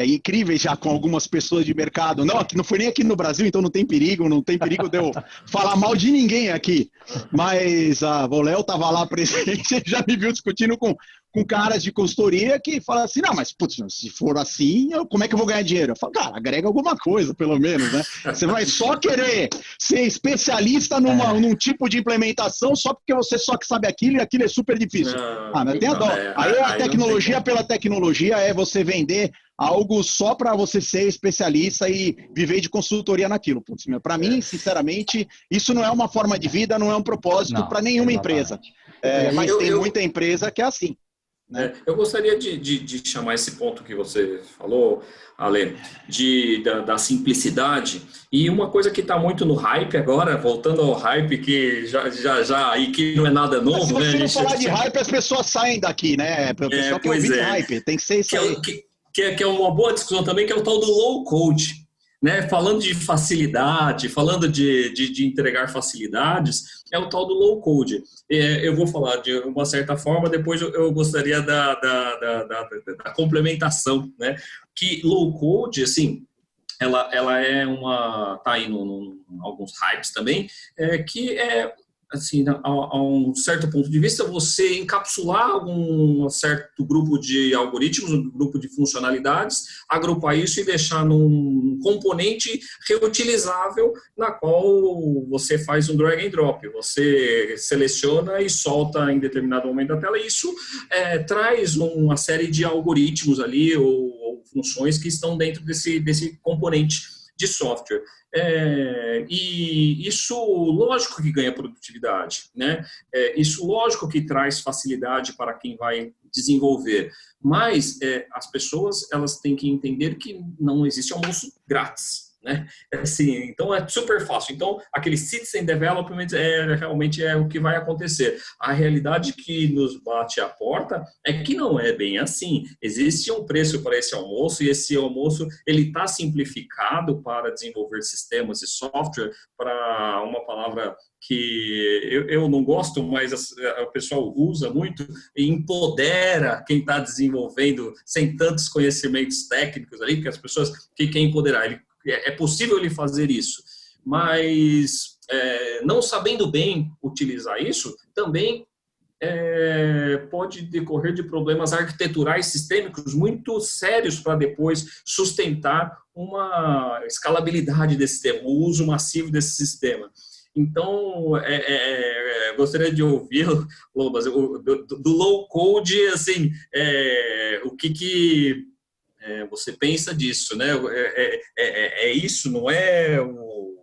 [SPEAKER 3] incríveis já com algumas pessoas de mercado. Não foi nem aqui no Brasil, então não tem perigo de eu falar mal de ninguém aqui. Mas o Léo estava lá presente, já me viu discutindo com caras de consultoria que falam assim, não, mas putz, se for assim, como é que eu vou ganhar dinheiro? Eu falo, cara, agrega alguma coisa, pelo menos, né? Você vai só querer ser especialista num tipo de implementação só porque você só que sabe aquilo e aquilo é super difícil. Mas tem a dó. Aí a tecnologia pela tecnologia é você vender algo só para você ser especialista e viver de consultoria naquilo. Para mim, sinceramente, isso não é uma forma de vida, não é um propósito para nenhuma empresa. Mas tem muita empresa que é assim. Né?
[SPEAKER 2] Eu gostaria de chamar esse ponto que você falou, Ale, da simplicidade, e uma coisa que está muito no hype agora, voltando ao hype, que já e que não é nada novo.
[SPEAKER 3] Se você
[SPEAKER 2] né?
[SPEAKER 3] não falar de hype, as pessoas saem daqui, né? O pessoal quer ouvir de hype, tem que ser isso aí.
[SPEAKER 2] Que é uma boa discussão também, que é o tal do low code. Né? Falando de facilidade, falando de entregar facilidades, é o tal do low code. Eu vou falar de uma certa forma, depois eu gostaria da complementação, né? Que low code, assim, ela é tá aí em alguns hypes também, que assim, a um certo ponto de vista, você encapsular um certo grupo de algoritmos, um grupo de funcionalidades, agrupar isso e deixar num componente reutilizável, na qual você faz um drag and drop. Você seleciona e solta em determinado momento da tela, e isso traz uma série de algoritmos ali, ou funções que estão dentro desse componente de software. E isso, lógico que ganha produtividade, né? Isso, lógico que traz facilidade para quem vai desenvolver, mas as pessoas, elas têm que entender que não existe almoço grátis, né? Assim, então é super fácil. Então, aquele citizen development realmente é o que vai acontecer. A realidade que nos bate à porta é que não é bem assim. Existe um preço para esse almoço, e esse almoço ele está simplificado para desenvolver sistemas e software, para uma palavra que eu não gosto, mas o pessoal usa muito, e empodera quem está desenvolvendo sem tantos conhecimentos técnicos ali, porque as pessoas que querem empoderar, é possível ele fazer isso, mas não sabendo bem utilizar isso, também pode decorrer de problemas arquiteturais sistêmicos muito sérios para depois sustentar uma escalabilidade desse sistema, o uso massivo desse sistema. Então, gostaria de ouvir, Lobas, do low code, assim, o que você pensa disso, né? Isso, não é o...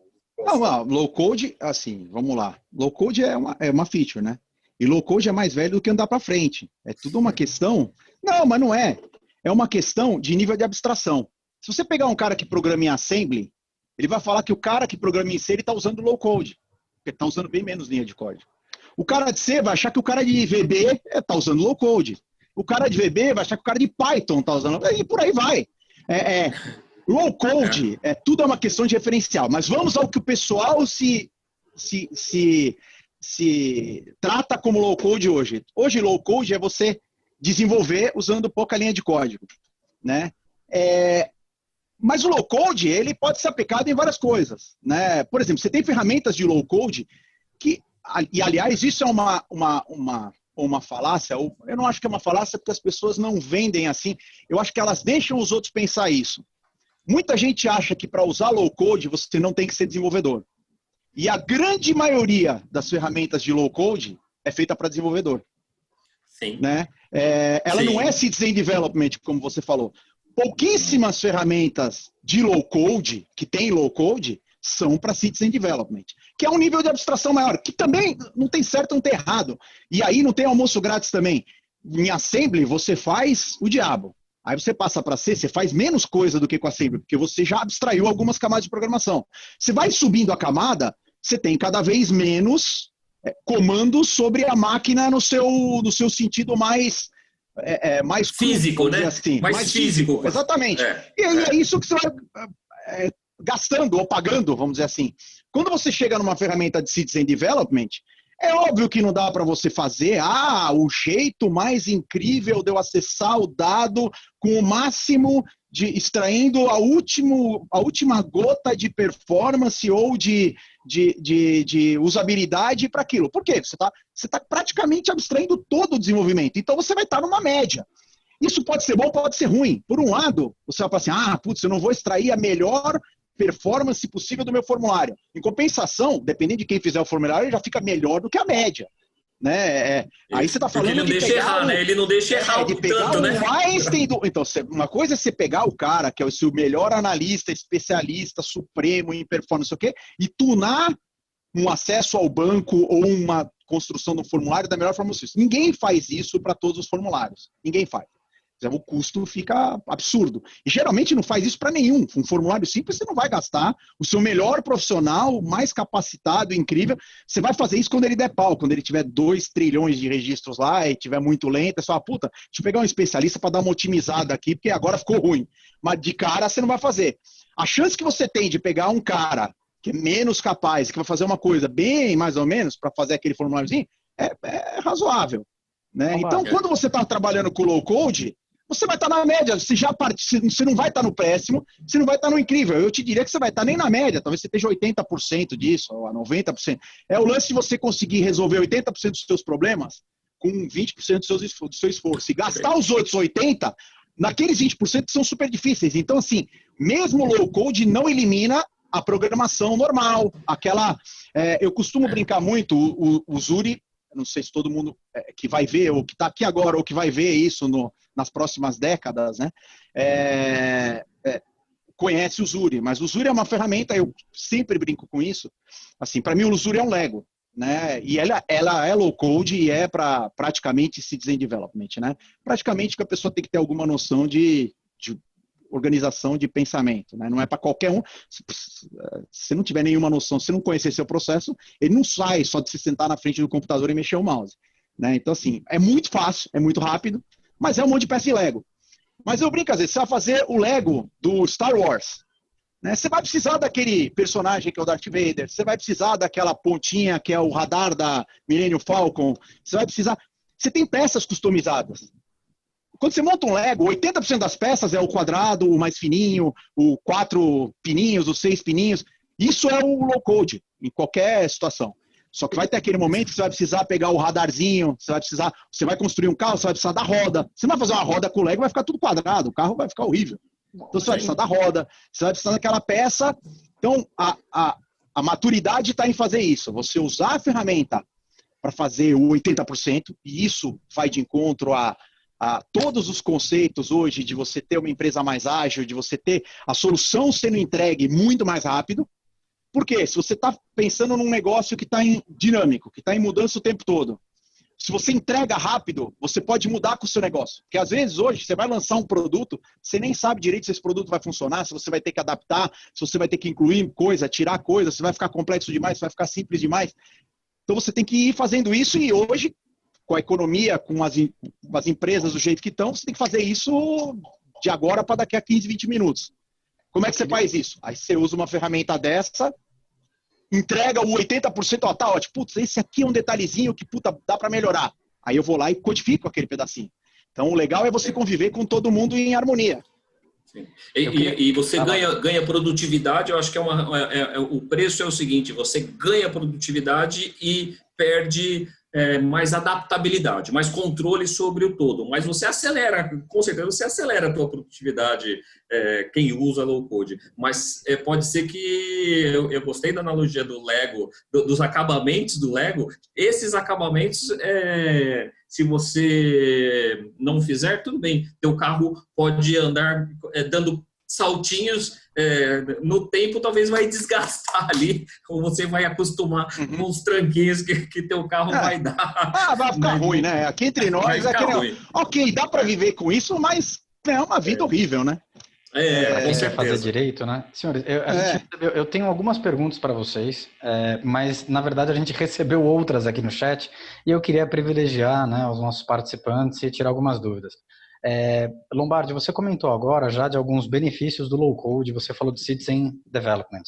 [SPEAKER 3] Low code, assim, vamos lá. Low code é uma feature, né? E low code é mais velho do que andar para frente. É tudo uma questão... Não, mas não é. É uma questão de nível de abstração. Se você pegar um cara que programa em assembly, ele vai falar que o cara que programa em C, ele está usando low code. Porque está usando bem menos linha de código. O cara de C vai achar que o cara de VB está usando low code. O cara de VB vai achar que o cara de Python está usando... E por aí vai. Low code, tudo é uma questão de referencial. Mas vamos ao que o pessoal se trata como low code hoje. Hoje, low code é você desenvolver usando pouca linha de código, né? Mas o low code, ele pode ser aplicado em várias coisas, né? Por exemplo, você tem ferramentas de low code que, e aliás, isso é uma falácia, eu não acho que é uma falácia porque as pessoas não vendem assim, eu acho que elas deixam os outros pensar isso. Muita gente acha que para usar low code você não tem que ser desenvolvedor. E a grande maioria das ferramentas de low-code é feita para desenvolvedor.
[SPEAKER 2] Sim.
[SPEAKER 3] Né? Ela não é citizen development, como você falou. Pouquíssimas ferramentas de low-code, que tem low-code, são para citizen development, que é um nível de abstração maior, que também não tem certo, não tem errado. E aí não tem almoço grátis também. Em assembly, você faz o diabo. Aí você passa para C, você faz menos coisa do que com assembly, porque você já abstraiu algumas camadas de programação. Você vai subindo a camada, você tem cada vez menos comandos sobre a máquina no seu sentido mais
[SPEAKER 2] físico, né?
[SPEAKER 3] Assim, mais físico. Exatamente. E aí é isso que você vai gastando ou pagando, vamos dizer assim. Quando você chega numa ferramenta de Citizen Development, é óbvio que não dá para você fazer o jeito mais incrível de eu acessar o dado com o máximo de extraindo a última gota de performance ou de usabilidade para aquilo. Por quê? Você tá praticamente abstraindo todo o desenvolvimento. Então você vai estar numa média. Isso pode ser bom, pode ser ruim. Por um lado, você vai falar assim, putz, eu não vou extrair a melhor performance possível do meu formulário. Em compensação, dependendo de quem fizer o formulário, ele já fica melhor do que a média. Né? Aí você está falando
[SPEAKER 2] ele não deixa errar, né? Ele não deixa errar
[SPEAKER 3] de pegar
[SPEAKER 2] tanto, né?
[SPEAKER 3] Então, uma coisa é você pegar o cara, que é o seu melhor analista, especialista, supremo em performance, não sei o quê, e tunar um acesso ao banco ou uma construção do formulário da melhor forma possível. Ninguém faz isso para todos os formulários. Ninguém faz. O custo fica absurdo. E geralmente não faz isso para nenhum. Um formulário simples você não vai gastar. O seu melhor profissional, mais capacitado, incrível, você vai fazer isso quando ele der pau, quando ele tiver 2 trilhões de registros lá e tiver muito lento. Você fala, puta, deixa eu pegar um especialista para dar uma otimizada aqui, porque agora ficou ruim. Mas de cara você não vai fazer. A chance que você tem de pegar um cara que é menos capaz, que vai fazer uma coisa bem mais ou menos para fazer aquele formuláriozinho, é razoável. Né? Então, quando você está trabalhando com low code, você vai estar na média, você não vai estar no péssimo, você não vai estar no incrível. Eu te diria que você vai estar nem na média, talvez você esteja 80% disso, ou 90%. É o lance de você conseguir resolver 80% dos seus problemas com 20% do seu esforço. E gastar os outros 80%, naqueles 20% que são super difíceis. Então, assim, mesmo o low code não elimina a programação normal. Eu costumo brincar muito, o Zuri, não sei se todo mundo que vai ver, ou que está aqui agora, ou que vai ver isso nas próximas décadas, né, conhece o Zuri, mas o Zuri é uma ferramenta, eu sempre brinco com isso, assim, para mim o Zuri é um Lego, né, e ela é low code e é para praticamente citizen development, né, praticamente que a pessoa tem que ter alguma noção de organização de pensamento, né? Não é para qualquer um. Se não tiver nenhuma noção, se não conhecer seu processo, ele não sai só de se sentar na frente do computador e mexer o mouse. Né? Então, assim, é muito fácil, é muito rápido, mas é um monte de peça de Lego. Mas eu brinco, às vezes, você vai fazer o Lego do Star Wars. Né? Você vai precisar daquele personagem que é o Darth Vader, você vai precisar daquela pontinha que é o radar da Millennium Falcon, você vai precisar... Você tem peças customizadas. Quando você monta um Lego, 80% das peças é o quadrado, o mais fininho, o 4 pininhos, os 6 pininhos. Isso é o low code, em qualquer situação. Só que vai ter aquele momento que você vai precisar pegar o radarzinho, você vai construir um carro, você vai precisar da roda. Você não vai fazer uma roda com o Lego, vai ficar tudo quadrado, o carro vai ficar horrível. Então você vai precisar da roda, você vai precisar daquela peça. Então a maturidade está em fazer isso. Você usar a ferramenta para fazer o 80%, e isso vai de encontro a todos os conceitos hoje de você ter uma empresa mais ágil, de você ter a solução sendo entregue muito mais rápido. Porque se você está pensando num negócio que está dinâmico, que está em mudança o tempo todo, se você entrega rápido, você pode mudar com o seu negócio. Porque às vezes hoje você vai lançar um produto, você nem sabe direito se esse produto vai funcionar, se você vai ter que adaptar, se você vai ter que incluir coisa, tirar coisa, se vai ficar complexo demais, se vai ficar simples demais. Então você tem que ir fazendo isso e hoje, com a economia, com as empresas do jeito que estão, você tem que fazer isso de agora para daqui a 15, 20 minutos. Como é que você faz isso? Aí você usa uma ferramenta dessa, entrega o 80%, tá ótimo, putz, esse aqui é um detalhezinho que puta, dá para melhorar. Aí eu vou lá e codifico aquele pedacinho. Então o legal é você conviver com todo mundo em harmonia.
[SPEAKER 2] Sim. E você ganha produtividade, eu acho que o preço é o seguinte, você ganha produtividade e perde mais adaptabilidade, mais controle sobre o todo. Mas você acelera, com certeza você acelera a tua produtividade, quem usa low code. Mas pode ser que, eu gostei da analogia do Lego, dos acabamentos do Lego. Esses acabamentos, se você não fizer, tudo bem. Teu carro pode andar dando saltinhos no tempo, talvez vai desgastar ali, ou você vai acostumar com os tranquinhos que teu carro vai dar.
[SPEAKER 3] Vai ficar ruim, né? Aqui entre nós, ok, dá para viver com isso, mas é uma vida horrível, né?
[SPEAKER 1] Quem quer fazer direito, né? Senhores, eu tenho algumas perguntas para vocês, mas na verdade a gente recebeu outras aqui no chat e eu queria privilegiar, né, os nossos participantes e tirar algumas dúvidas. Lombardi, você comentou agora já de alguns benefícios do low code, você falou de citizen development.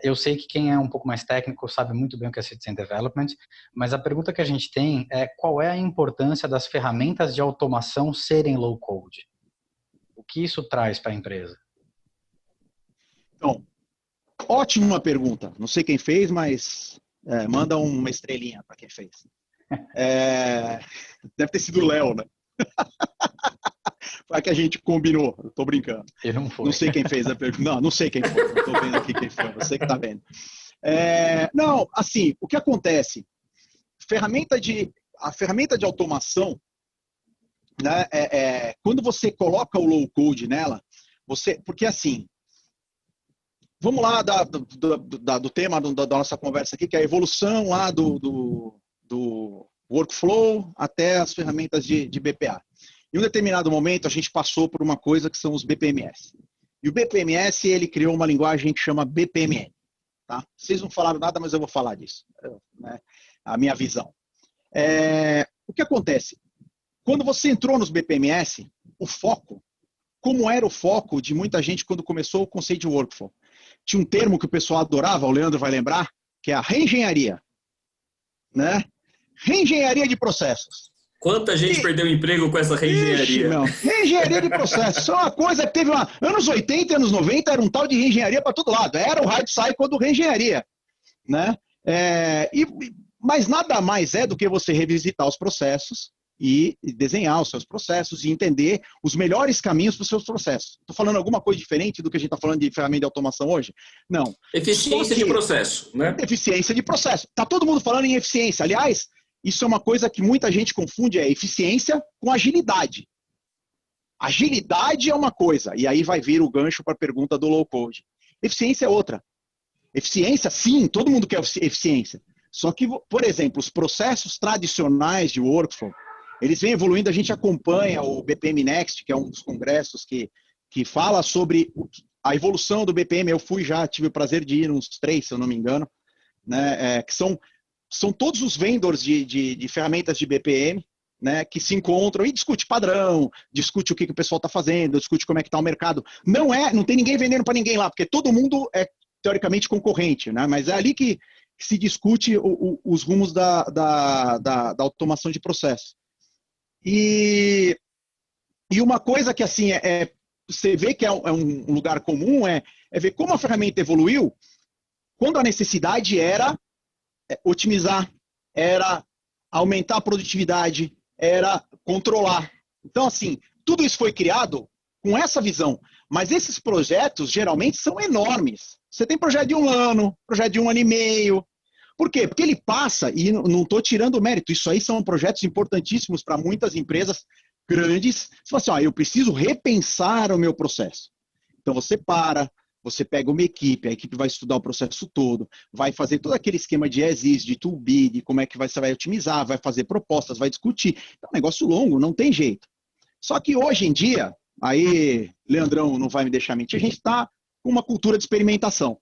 [SPEAKER 1] Eu sei que quem é um pouco mais técnico sabe muito bem o que é citizen development, mas a pergunta que a gente tem é qual é a importância das ferramentas de automação serem low code? O que isso traz para a empresa?
[SPEAKER 3] Então, ótima pergunta. Não sei quem fez, mas manda uma estrelinha para quem fez. Deve ter sido o Léo, né? Foi que a gente combinou, eu tô brincando.
[SPEAKER 1] Eu não fui.
[SPEAKER 3] Não sei quem fez a pergunta. Não sei quem foi. Não tô vendo aqui quem foi. Você que tá vendo. Não, assim, o que acontece? A ferramenta de automação, né, quando você coloca o low code nela, porque assim, vamos lá do tema da nossa conversa aqui, que é a evolução lá do workflow até as ferramentas de BPA. Em um determinado momento, a gente passou por uma coisa que são os BPMS. E o BPMS, ele criou uma linguagem que chama BPMN. Tá? Vocês não falaram nada, mas eu vou falar disso. Né? A minha visão. O que acontece? Quando você entrou nos BPMS, o foco, como era o foco de muita gente quando começou o conceito de workflow? Tinha um termo que o pessoal adorava, o Leandro vai lembrar, que é a reengenharia. Né? Reengenharia de processos.
[SPEAKER 2] Quanta gente perdeu emprego com essa reengenharia?
[SPEAKER 3] Reengenharia de processos. Isso é uma coisa que teve anos 80 e anos 90, era um tal de reengenharia para todo lado. Era o hype cycle do reengenharia. Né? Mas nada mais é do que você revisitar os processos e desenhar os seus processos e entender os melhores caminhos para os seus processos. Estou falando alguma coisa diferente do que a gente está falando de ferramenta de automação hoje? Não.
[SPEAKER 2] Eficiência de processo, né?
[SPEAKER 3] Eficiência de processo. Está todo mundo falando em eficiência. Aliás, isso é uma coisa que muita gente confunde, eficiência com agilidade. Agilidade é uma coisa, e aí vai vir o gancho para a pergunta do low code. Eficiência é outra. Eficiência, sim, todo mundo quer eficiência. Só que, por exemplo, os processos tradicionais de workflow, eles vêm evoluindo, a gente acompanha o BPM Next, que é um dos congressos que fala sobre a evolução do BPM. Eu tive o prazer de ir uns 3, se eu não me engano, né, que são todos os vendors de ferramentas de BPM, né, que se encontram e discute padrão, discute o que o pessoal está fazendo, discute como é que está o mercado. Não tem ninguém vendendo para ninguém lá, porque todo mundo é teoricamente concorrente, né, mas é ali que se discute os rumos da automação de processo. E uma coisa que assim você vê que é um lugar comum é ver como a ferramenta evoluiu quando a necessidade era otimizar, era aumentar a produtividade, era controlar. Então, assim, tudo isso foi criado com essa visão. Mas esses projetos, geralmente, são enormes. Você tem projeto de 1 ano, projeto de 1 ano e meio. Por quê? Porque ele passa, e não estou tirando o mérito, isso aí são projetos importantíssimos para muitas empresas grandes. Você fala assim, eu preciso repensar o meu processo. Então, você pega uma equipe, a equipe vai estudar o processo todo, vai fazer todo aquele esquema de as-is, de to-be, de como é que você vai otimizar, vai fazer propostas, vai discutir. É um negócio longo, não tem jeito. Só que hoje em dia, aí, Leandrão não vai me deixar mentir, a gente está com uma cultura de experimentação.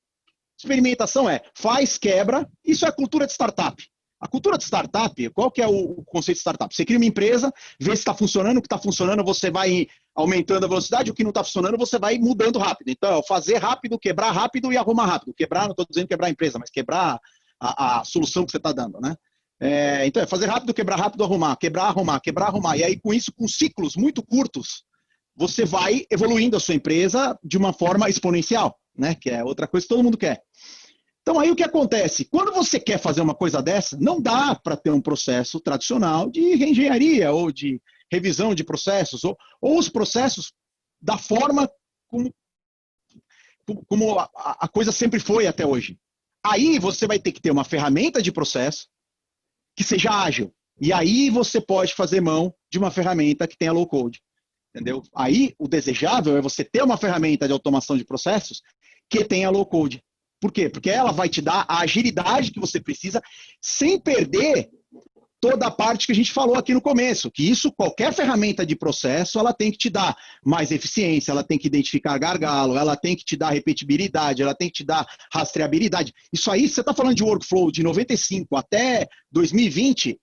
[SPEAKER 3] Experimentação faz, quebra, isso é a cultura de startup. A cultura de startup, qual que é o conceito de startup? Você cria uma empresa, vê se está funcionando, o que está funcionando você vai aumentando a velocidade, o que não está funcionando você vai mudando rápido. Então, fazer rápido, quebrar rápido e arrumar rápido. Quebrar, não estou dizendo quebrar a empresa, mas quebrar a solução que você está dando, né? Então, fazer rápido, quebrar rápido, arrumar, quebrar, arrumar, quebrar, arrumar. E aí, com isso, com ciclos muito curtos, você vai evoluindo a sua empresa de uma forma exponencial, né? Que é outra coisa que todo mundo quer. Então aí o que acontece? Quando você quer fazer uma coisa dessa, não dá para ter um processo tradicional de reengenharia ou de revisão de processos, ou os processos da forma como a coisa sempre foi até hoje. Aí você vai ter que ter uma ferramenta de processo que seja ágil. E aí você pode fazer mão de uma ferramenta que tenha low code. Entendeu? Aí o desejável é você ter uma ferramenta de automação de processos que tenha low code. Por quê? Porque ela vai te dar a agilidade que você precisa sem perder toda a parte que a gente falou aqui no começo, que isso, qualquer ferramenta de processo, ela tem que te dar mais eficiência, ela tem que identificar gargalo, ela tem que te dar repetibilidade, ela tem que te dar rastreabilidade. Isso aí, você está falando de workflow de 95 até 2020,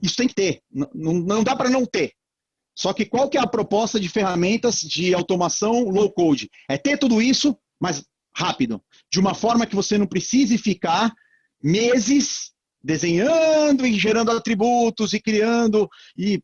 [SPEAKER 3] isso tem que ter, não dá para não ter. Só que qual que é a proposta de ferramentas de automação low code? É ter tudo isso, mas rápido, de uma forma que você não precise ficar meses desenhando e gerando atributos e criando, e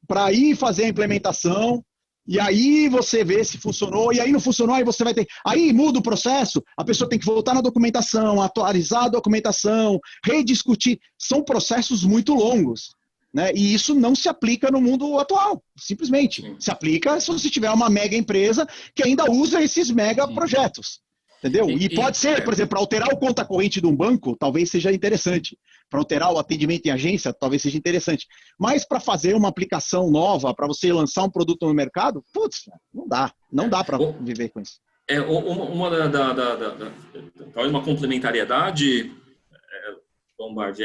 [SPEAKER 3] para ir fazer a implementação, e aí você vê se funcionou, e aí não funcionou, aí você vai ter... Aí muda o processo, a pessoa tem que voltar na documentação, atualizar a documentação, rediscutir. São processos muito longos, né? E isso não se aplica no mundo atual, simplesmente. Sim. Se aplica se você tiver uma mega empresa que ainda usa esses mega projetos. Entendeu? E pode ser, por exemplo, para alterar o conta corrente de um banco, talvez seja interessante. Para alterar o atendimento em agência, talvez seja interessante. Mas para fazer uma aplicação nova, para você lançar um produto no mercado, putz, não dá. Não dá para viver com isso.
[SPEAKER 2] Talvez uma complementariedade, Lombardi,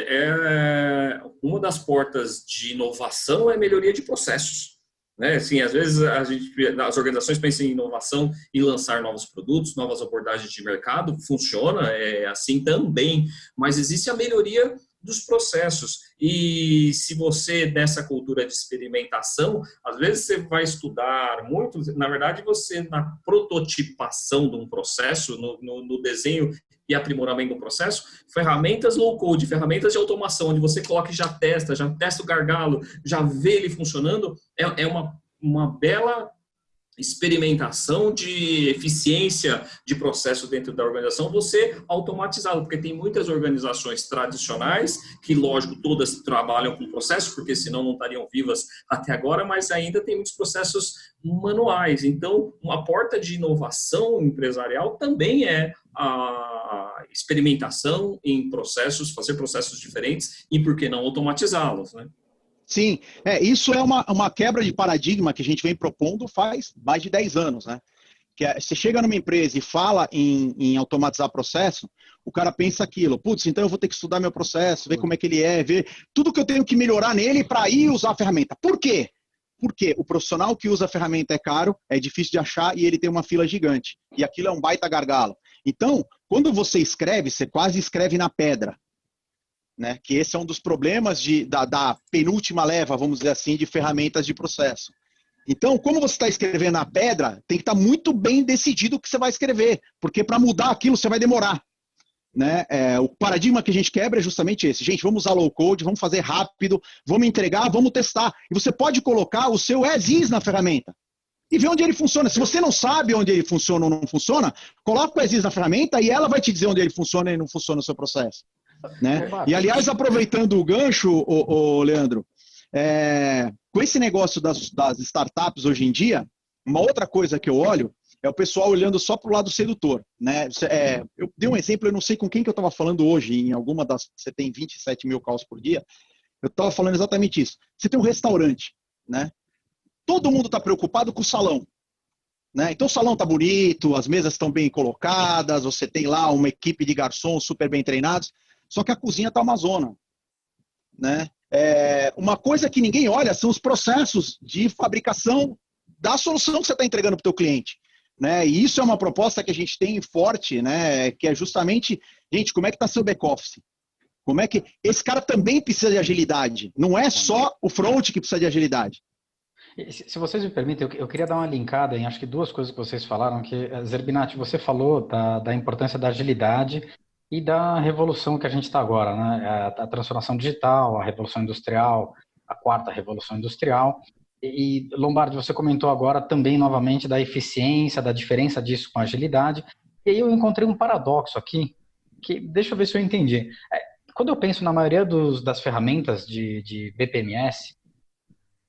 [SPEAKER 2] uma das portas de inovação é a melhoria de processos. Né? Assim, às vezes as organizações pensam em inovação e lançar novos produtos, novas abordagens de mercado, funciona, é assim também, mas existe a melhoria dos processos. E se você, nessa cultura de experimentação, às vezes você vai estudar muito, na verdade você, na prototipação de um processo, no desenho e aprimoramento do processo, ferramentas low code, ferramentas de automação, onde você coloca e já testa o gargalo, já vê ele funcionando, é uma bela experimentação de eficiência de processo dentro da organização, você automatizá-lo, porque tem muitas organizações tradicionais, que lógico, todas trabalham com processo, porque senão não estariam vivas até agora, mas ainda tem muitos processos manuais. Então, uma porta de inovação empresarial também é a experimentação em processos, fazer processos diferentes e, por que não, automatizá-los, né?
[SPEAKER 3] Sim, isso é uma quebra de paradigma que a gente vem propondo faz mais de 10 anos, né? Você chega numa empresa e fala em automatizar processo, o cara pensa aquilo, putz, então eu vou ter que estudar meu processo, ver como é que ele é, ver tudo que eu tenho que melhorar nele para ir usar a ferramenta. Por quê? Porque o profissional que usa a ferramenta é caro, é difícil de achar e ele tem uma fila gigante. E aquilo é um baita gargalo. Então, quando você escreve, você quase escreve na pedra. Né? Que esse é um dos problemas da penúltima leva, vamos dizer assim, de ferramentas de processo. Então, como você está escrevendo na pedra, tem que estar muito bem decidido o que você vai escrever, porque para mudar aquilo você vai demorar. Né? O paradigma que a gente quebra é justamente esse. Gente, vamos usar low code, vamos fazer rápido, vamos entregar, vamos testar. E você pode colocar o seu as-is na ferramenta e ver onde ele funciona. Se você não sabe onde ele funciona ou não funciona, coloca o as-is na ferramenta e ela vai te dizer onde ele funciona e não funciona no seu processo. Né? E, aliás, aproveitando o gancho, Leandro, com esse negócio das startups hoje em dia, uma outra coisa que eu olho é o pessoal olhando só para o lado sedutor. Né? Eu dei um exemplo, eu não sei com quem que eu estava falando hoje, em alguma das... Você tem 27 mil calls por dia, eu estava falando exatamente isso. Você tem um restaurante, né? Todo mundo está preocupado com o salão. Né? Então o salão está bonito, as mesas estão bem colocadas, você tem lá uma equipe de garçons super bem treinados, só que a cozinha está uma zona. Né? Uma coisa que ninguém olha são os processos de fabricação da solução que você está entregando para o teu cliente. Né? E isso é uma proposta que a gente tem forte, né? Que é justamente, gente, como é que está seu back-office? Como é que... Esse cara também precisa de agilidade. Não é só o front que precisa de agilidade.
[SPEAKER 1] Se vocês me permitem, eu queria dar uma linkada em acho que duas coisas que vocês falaram, que, Zerbinati, você falou da importância da agilidade e da revolução que a gente está agora, né? A transformação digital, a revolução industrial, a quarta revolução industrial. E Lombardi, você comentou agora também novamente da eficiência, da diferença disso com a agilidade. E aí eu encontrei um paradoxo aqui, deixa eu ver se eu entendi. Quando eu penso na maioria das ferramentas de BPMS,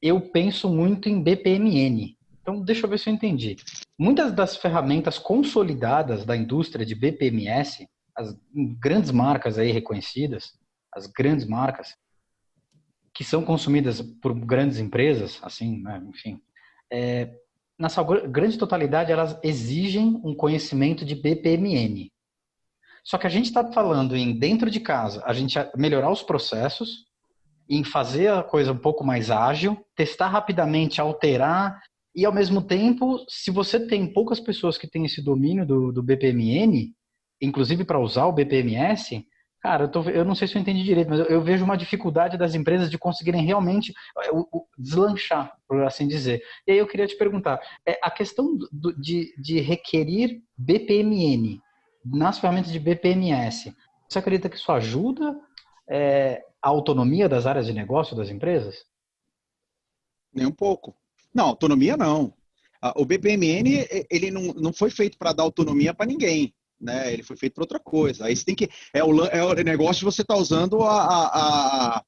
[SPEAKER 1] eu penso muito em BPMN. Então, deixa eu ver se eu entendi. Muitas das ferramentas consolidadas da indústria de BPMS, as grandes marcas aí reconhecidas, as grandes marcas, que são consumidas por grandes empresas, assim, né, enfim, na sua grande totalidade, elas exigem um conhecimento de BPMN. Só que a gente está falando em, dentro de casa, a gente melhorar os processos, em fazer a coisa um pouco mais ágil, testar rapidamente, alterar, e ao mesmo tempo, se você tem poucas pessoas que têm esse domínio do BPMN, inclusive para usar o BPMS, cara, eu não sei se eu entendi direito, mas eu vejo uma dificuldade das empresas de conseguirem realmente deslanchar, por assim dizer. E aí eu queria te perguntar, a questão de requerir BPMN nas ferramentas de BPMS, você acredita que isso ajuda a autonomia das áreas de negócio das empresas?
[SPEAKER 3] Nem um pouco. Não, autonomia não. O BPMN, ele não foi feito para dar autonomia para ninguém, né? Ele foi feito para outra coisa. Aí você tem que... É o negócio de você estar usando a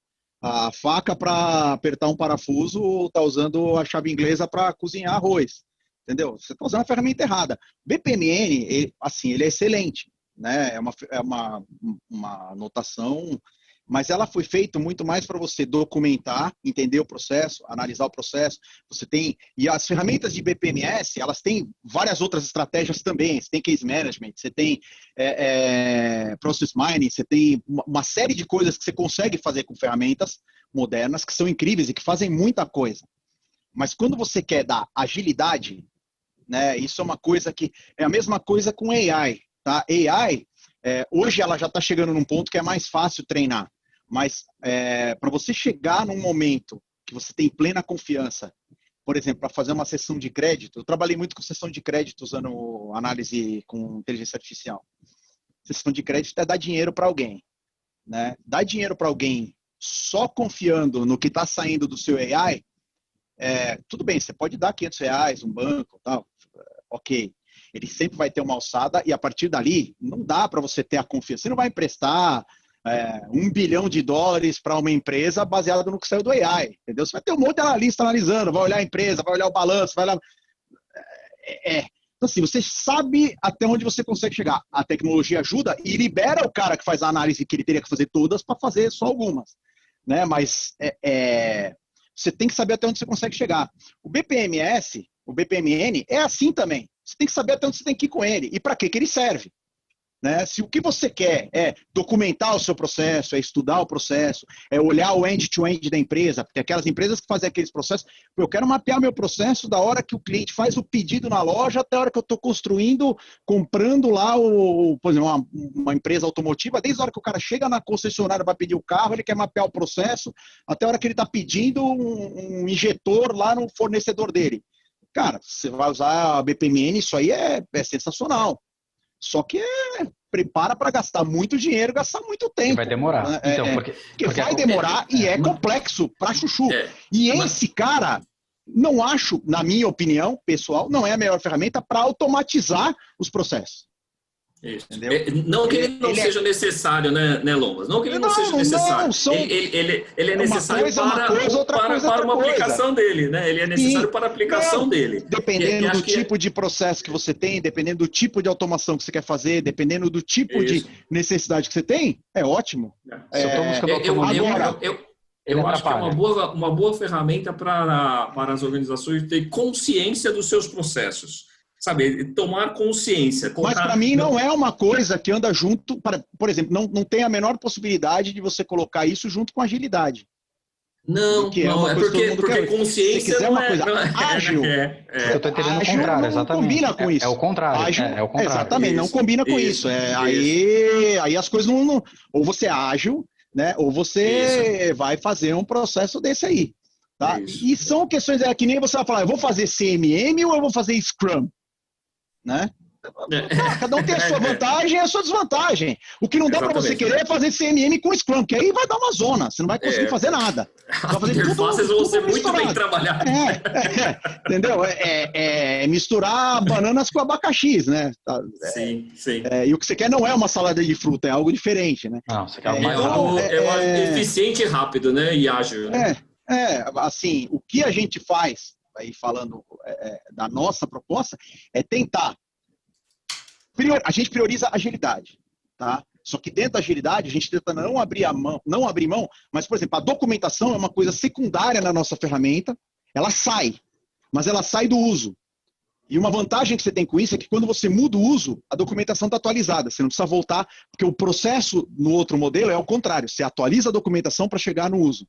[SPEAKER 3] faca para apertar um parafuso ou está usando a chave inglesa para cozinhar arroz. Entendeu? Você está usando a ferramenta errada. O BPMN, ele é excelente, né? É uma notação, mas ela foi feita muito mais para você documentar, entender o processo, analisar o processo. E as ferramentas de BPMS, elas têm várias outras estratégias também. Você tem case management, você tem process mining, você tem uma série de coisas que você consegue fazer com ferramentas modernas que são incríveis e que fazem muita coisa. Mas quando você quer dar agilidade, né, isso é uma coisa que é a mesma coisa com AI. Tá? AI, hoje ela já está chegando num ponto que é mais fácil treinar. Mas para você chegar num momento que você tem plena confiança, por exemplo, para fazer uma sessão de crédito, eu trabalhei muito com sessão de crédito usando análise com inteligência artificial. Sessão de crédito é dar dinheiro para alguém, né? Dar dinheiro para alguém só confiando no que está saindo do seu AI, tudo bem, você pode dar R$500, um banco, tal, ok. Ele sempre vai ter uma alçada e a partir dali não dá para você ter a confiança. Você não vai emprestar $1 bilhão para uma empresa baseada no que saiu do AI, entendeu? Você vai ter um monte de analista analisando, vai olhar a empresa, vai olhar o balanço, vai olhar... Então, assim, você sabe até onde você consegue chegar. A tecnologia ajuda e libera o cara que faz a análise que ele teria que fazer todas para fazer só algumas, né? Mas você tem que saber até onde você consegue chegar. O BPMS, o BPMN, é assim também. Você tem que saber até onde você tem que ir com ele e para que ele serve. Né? Se o que você quer é documentar o seu processo, é estudar o processo, é olhar o end-to-end da empresa, porque aquelas empresas que fazem aqueles processos, eu quero mapear meu processo da hora que o cliente faz o pedido na loja até a hora que eu estou construindo, comprando lá, por exemplo, uma empresa automotiva, desde a hora que o cara chega na concessionária para pedir o carro, ele quer mapear o processo, até a hora que ele está pedindo um injetor lá no fornecedor dele. Cara, você vai usar a BPMN, isso aí é sensacional. Só que prepara para gastar muito dinheiro, gastar muito tempo.
[SPEAKER 1] E vai demorar.
[SPEAKER 3] Porque vai demorar e é complexo para chuchu. Esse cara, não acho, na minha opinião pessoal, não é a melhor ferramenta para automatizar os processos.
[SPEAKER 2] Isso. Não que ele não seja necessário, né, Lomas? Não que ele não seja necessário. Ele é necessário para uma aplicação dele, né? Ele é necessário para a aplicação dele.
[SPEAKER 3] Dependendo do tipo de processo que você tem, dependendo do tipo de automação que você quer fazer, dependendo do tipo de necessidade que você tem, é ótimo.
[SPEAKER 2] Eu acho que é uma boa ferramenta para as organizações ter consciência dos seus processos. Sabe, tomar consciência.
[SPEAKER 3] Mas para mim não é uma coisa que anda junto, por exemplo, não tem a menor possibilidade de você colocar isso junto com agilidade.
[SPEAKER 2] Não, é porque consciência não é
[SPEAKER 3] ágil.
[SPEAKER 1] Eu estou entendendo o contrário, exatamente.
[SPEAKER 3] Não combina com isso.
[SPEAKER 1] É o contrário.
[SPEAKER 3] Ágil,
[SPEAKER 1] é o contrário.
[SPEAKER 3] Exatamente, não combina com isso. Aí as coisas não... Ou você é ágil, né? Ou você vai fazer um processo desse aí. Tá? E são questões que nem você vai falar, eu vou fazer CMM ou eu vou fazer Scrum? Né? Cada um tem a sua vantagem e a sua desvantagem. O que não dá para você querer é fazer CMM com Scrum, que aí vai dar uma zona, você não vai conseguir fazer nada.
[SPEAKER 2] As interfaces vão ser muito bem trabalhadas.
[SPEAKER 3] Entendeu? Misturar bananas com abacaxis, né?
[SPEAKER 2] Sim, sim.
[SPEAKER 3] E o que você quer não é uma salada de fruta, é algo diferente, né?
[SPEAKER 1] Não, você quer algo mais rápido.
[SPEAKER 2] Eficiente e rápido, né? E ágil. Né?
[SPEAKER 3] Assim, o que a gente faz, aí falando da nossa proposta, é tentar. A gente prioriza a agilidade, tá? Só que dentro da agilidade a gente tenta não abrir mão, mas, por exemplo, a documentação é uma coisa secundária na nossa ferramenta, ela sai, mas ela sai do uso. E uma vantagem que você tem com isso é que quando você muda o uso, a documentação está atualizada, você não precisa voltar, porque o processo no outro modelo é ao contrário, você atualiza a documentação para chegar no uso.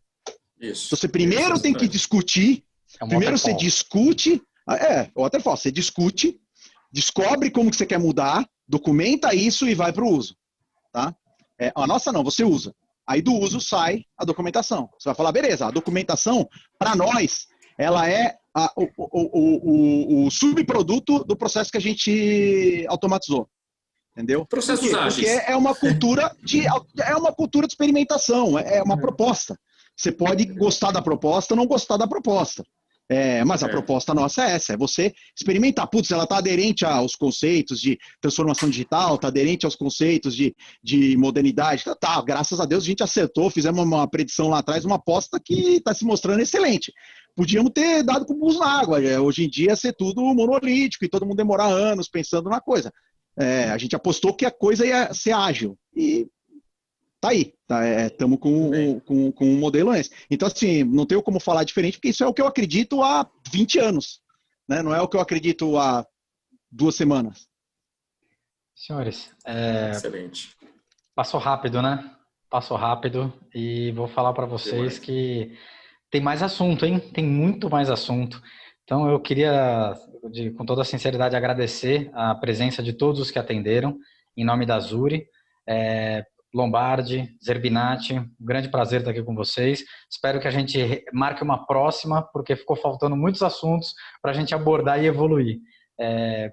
[SPEAKER 2] Isso.
[SPEAKER 3] Então você primeiro tem que discutir, primeiro você discute, waterfall, você discute, descobre como que você quer mudar, documenta isso e vai para o uso. Tá? A nossa não, você usa. Aí do uso sai a documentação. Você vai falar, beleza, a documentação, para nós, ela é o subproduto do processo que a gente automatizou. Entendeu?
[SPEAKER 2] Processos ágeis.
[SPEAKER 3] Porque é uma cultura de experimentação, é uma proposta. Você pode gostar da proposta ou não gostar da proposta. Mas a proposta nossa é essa, é você experimentar. Putz, ela está aderente aos conceitos de transformação digital, está aderente aos conceitos de modernidade. Tá, graças a Deus a gente acertou, fizemos uma predição lá atrás, uma aposta que está se mostrando excelente. Podíamos ter dado com o burro na água. Hoje em dia ser tudo monolítico e todo mundo demorar anos pensando na coisa. A gente apostou que a coisa ia ser ágil. E tá aí, estamos com um modelo esse. Então, assim, não tenho como falar diferente, porque isso é o que eu acredito há 20 anos, né? Não é o que eu acredito há 2 semanas.
[SPEAKER 1] Senhores,
[SPEAKER 2] excelente.
[SPEAKER 1] Passou rápido, né? Passou rápido e vou falar para vocês que tem mais assunto, hein? Tem muito mais assunto. Então, eu queria, com toda a sinceridade, agradecer a presença de todos os que atenderam, em nome da Zuri. Lombardi, Zerbinati, um grande prazer estar aqui com vocês. Espero que a gente marque uma próxima, porque ficou faltando muitos assuntos para a gente abordar e evoluir.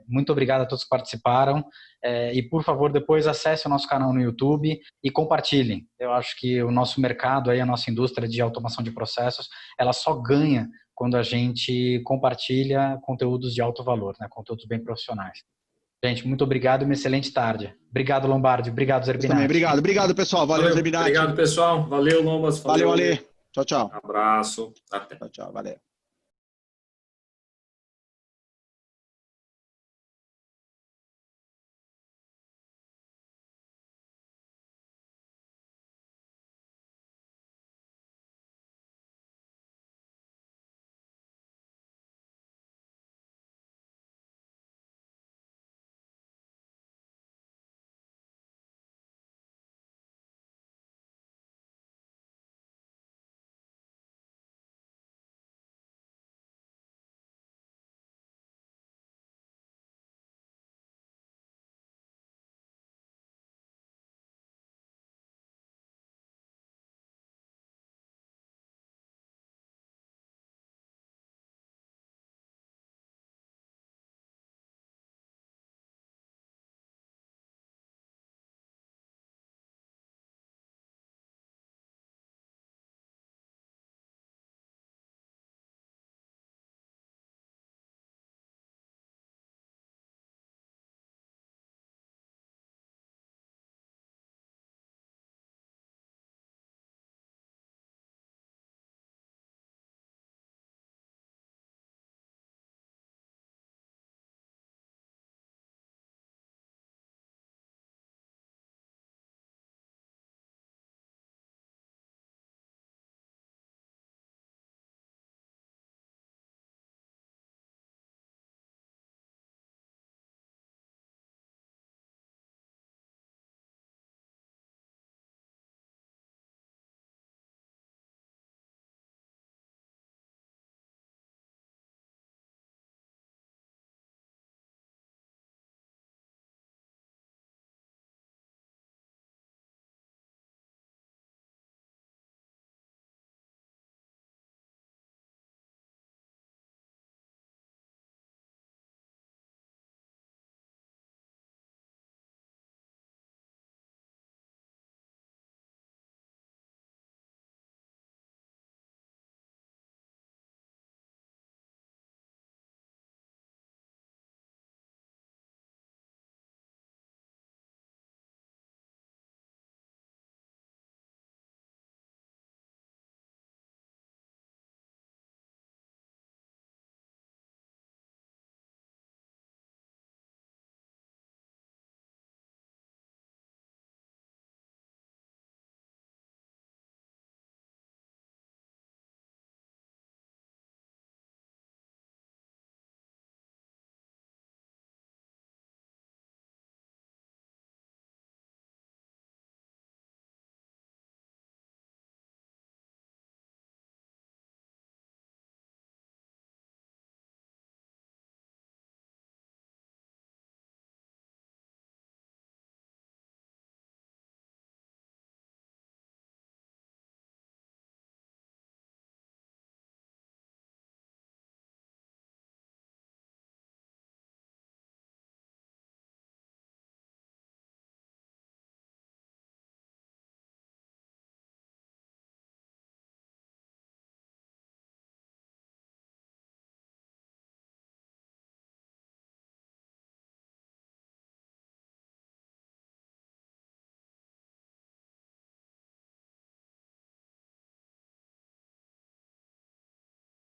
[SPEAKER 1] Muito obrigado a todos que participaram. E, por favor, depois acesse o nosso canal no YouTube e compartilhem. Eu acho que o nosso mercado, a nossa indústria de automação de processos, ela só ganha quando a gente compartilha conteúdos de alto valor, né? Conteúdos bem profissionais. Gente, muito obrigado e uma excelente tarde. Obrigado, Lombardi. Obrigado, Zerbinati.
[SPEAKER 3] Obrigado, pessoal. Valeu, Zerbinati.
[SPEAKER 2] Obrigado, pessoal. Valeu, Lombas.
[SPEAKER 3] Valeu, Ale. Tchau, tchau.
[SPEAKER 2] Um abraço. Até.
[SPEAKER 3] Tchau, valeu.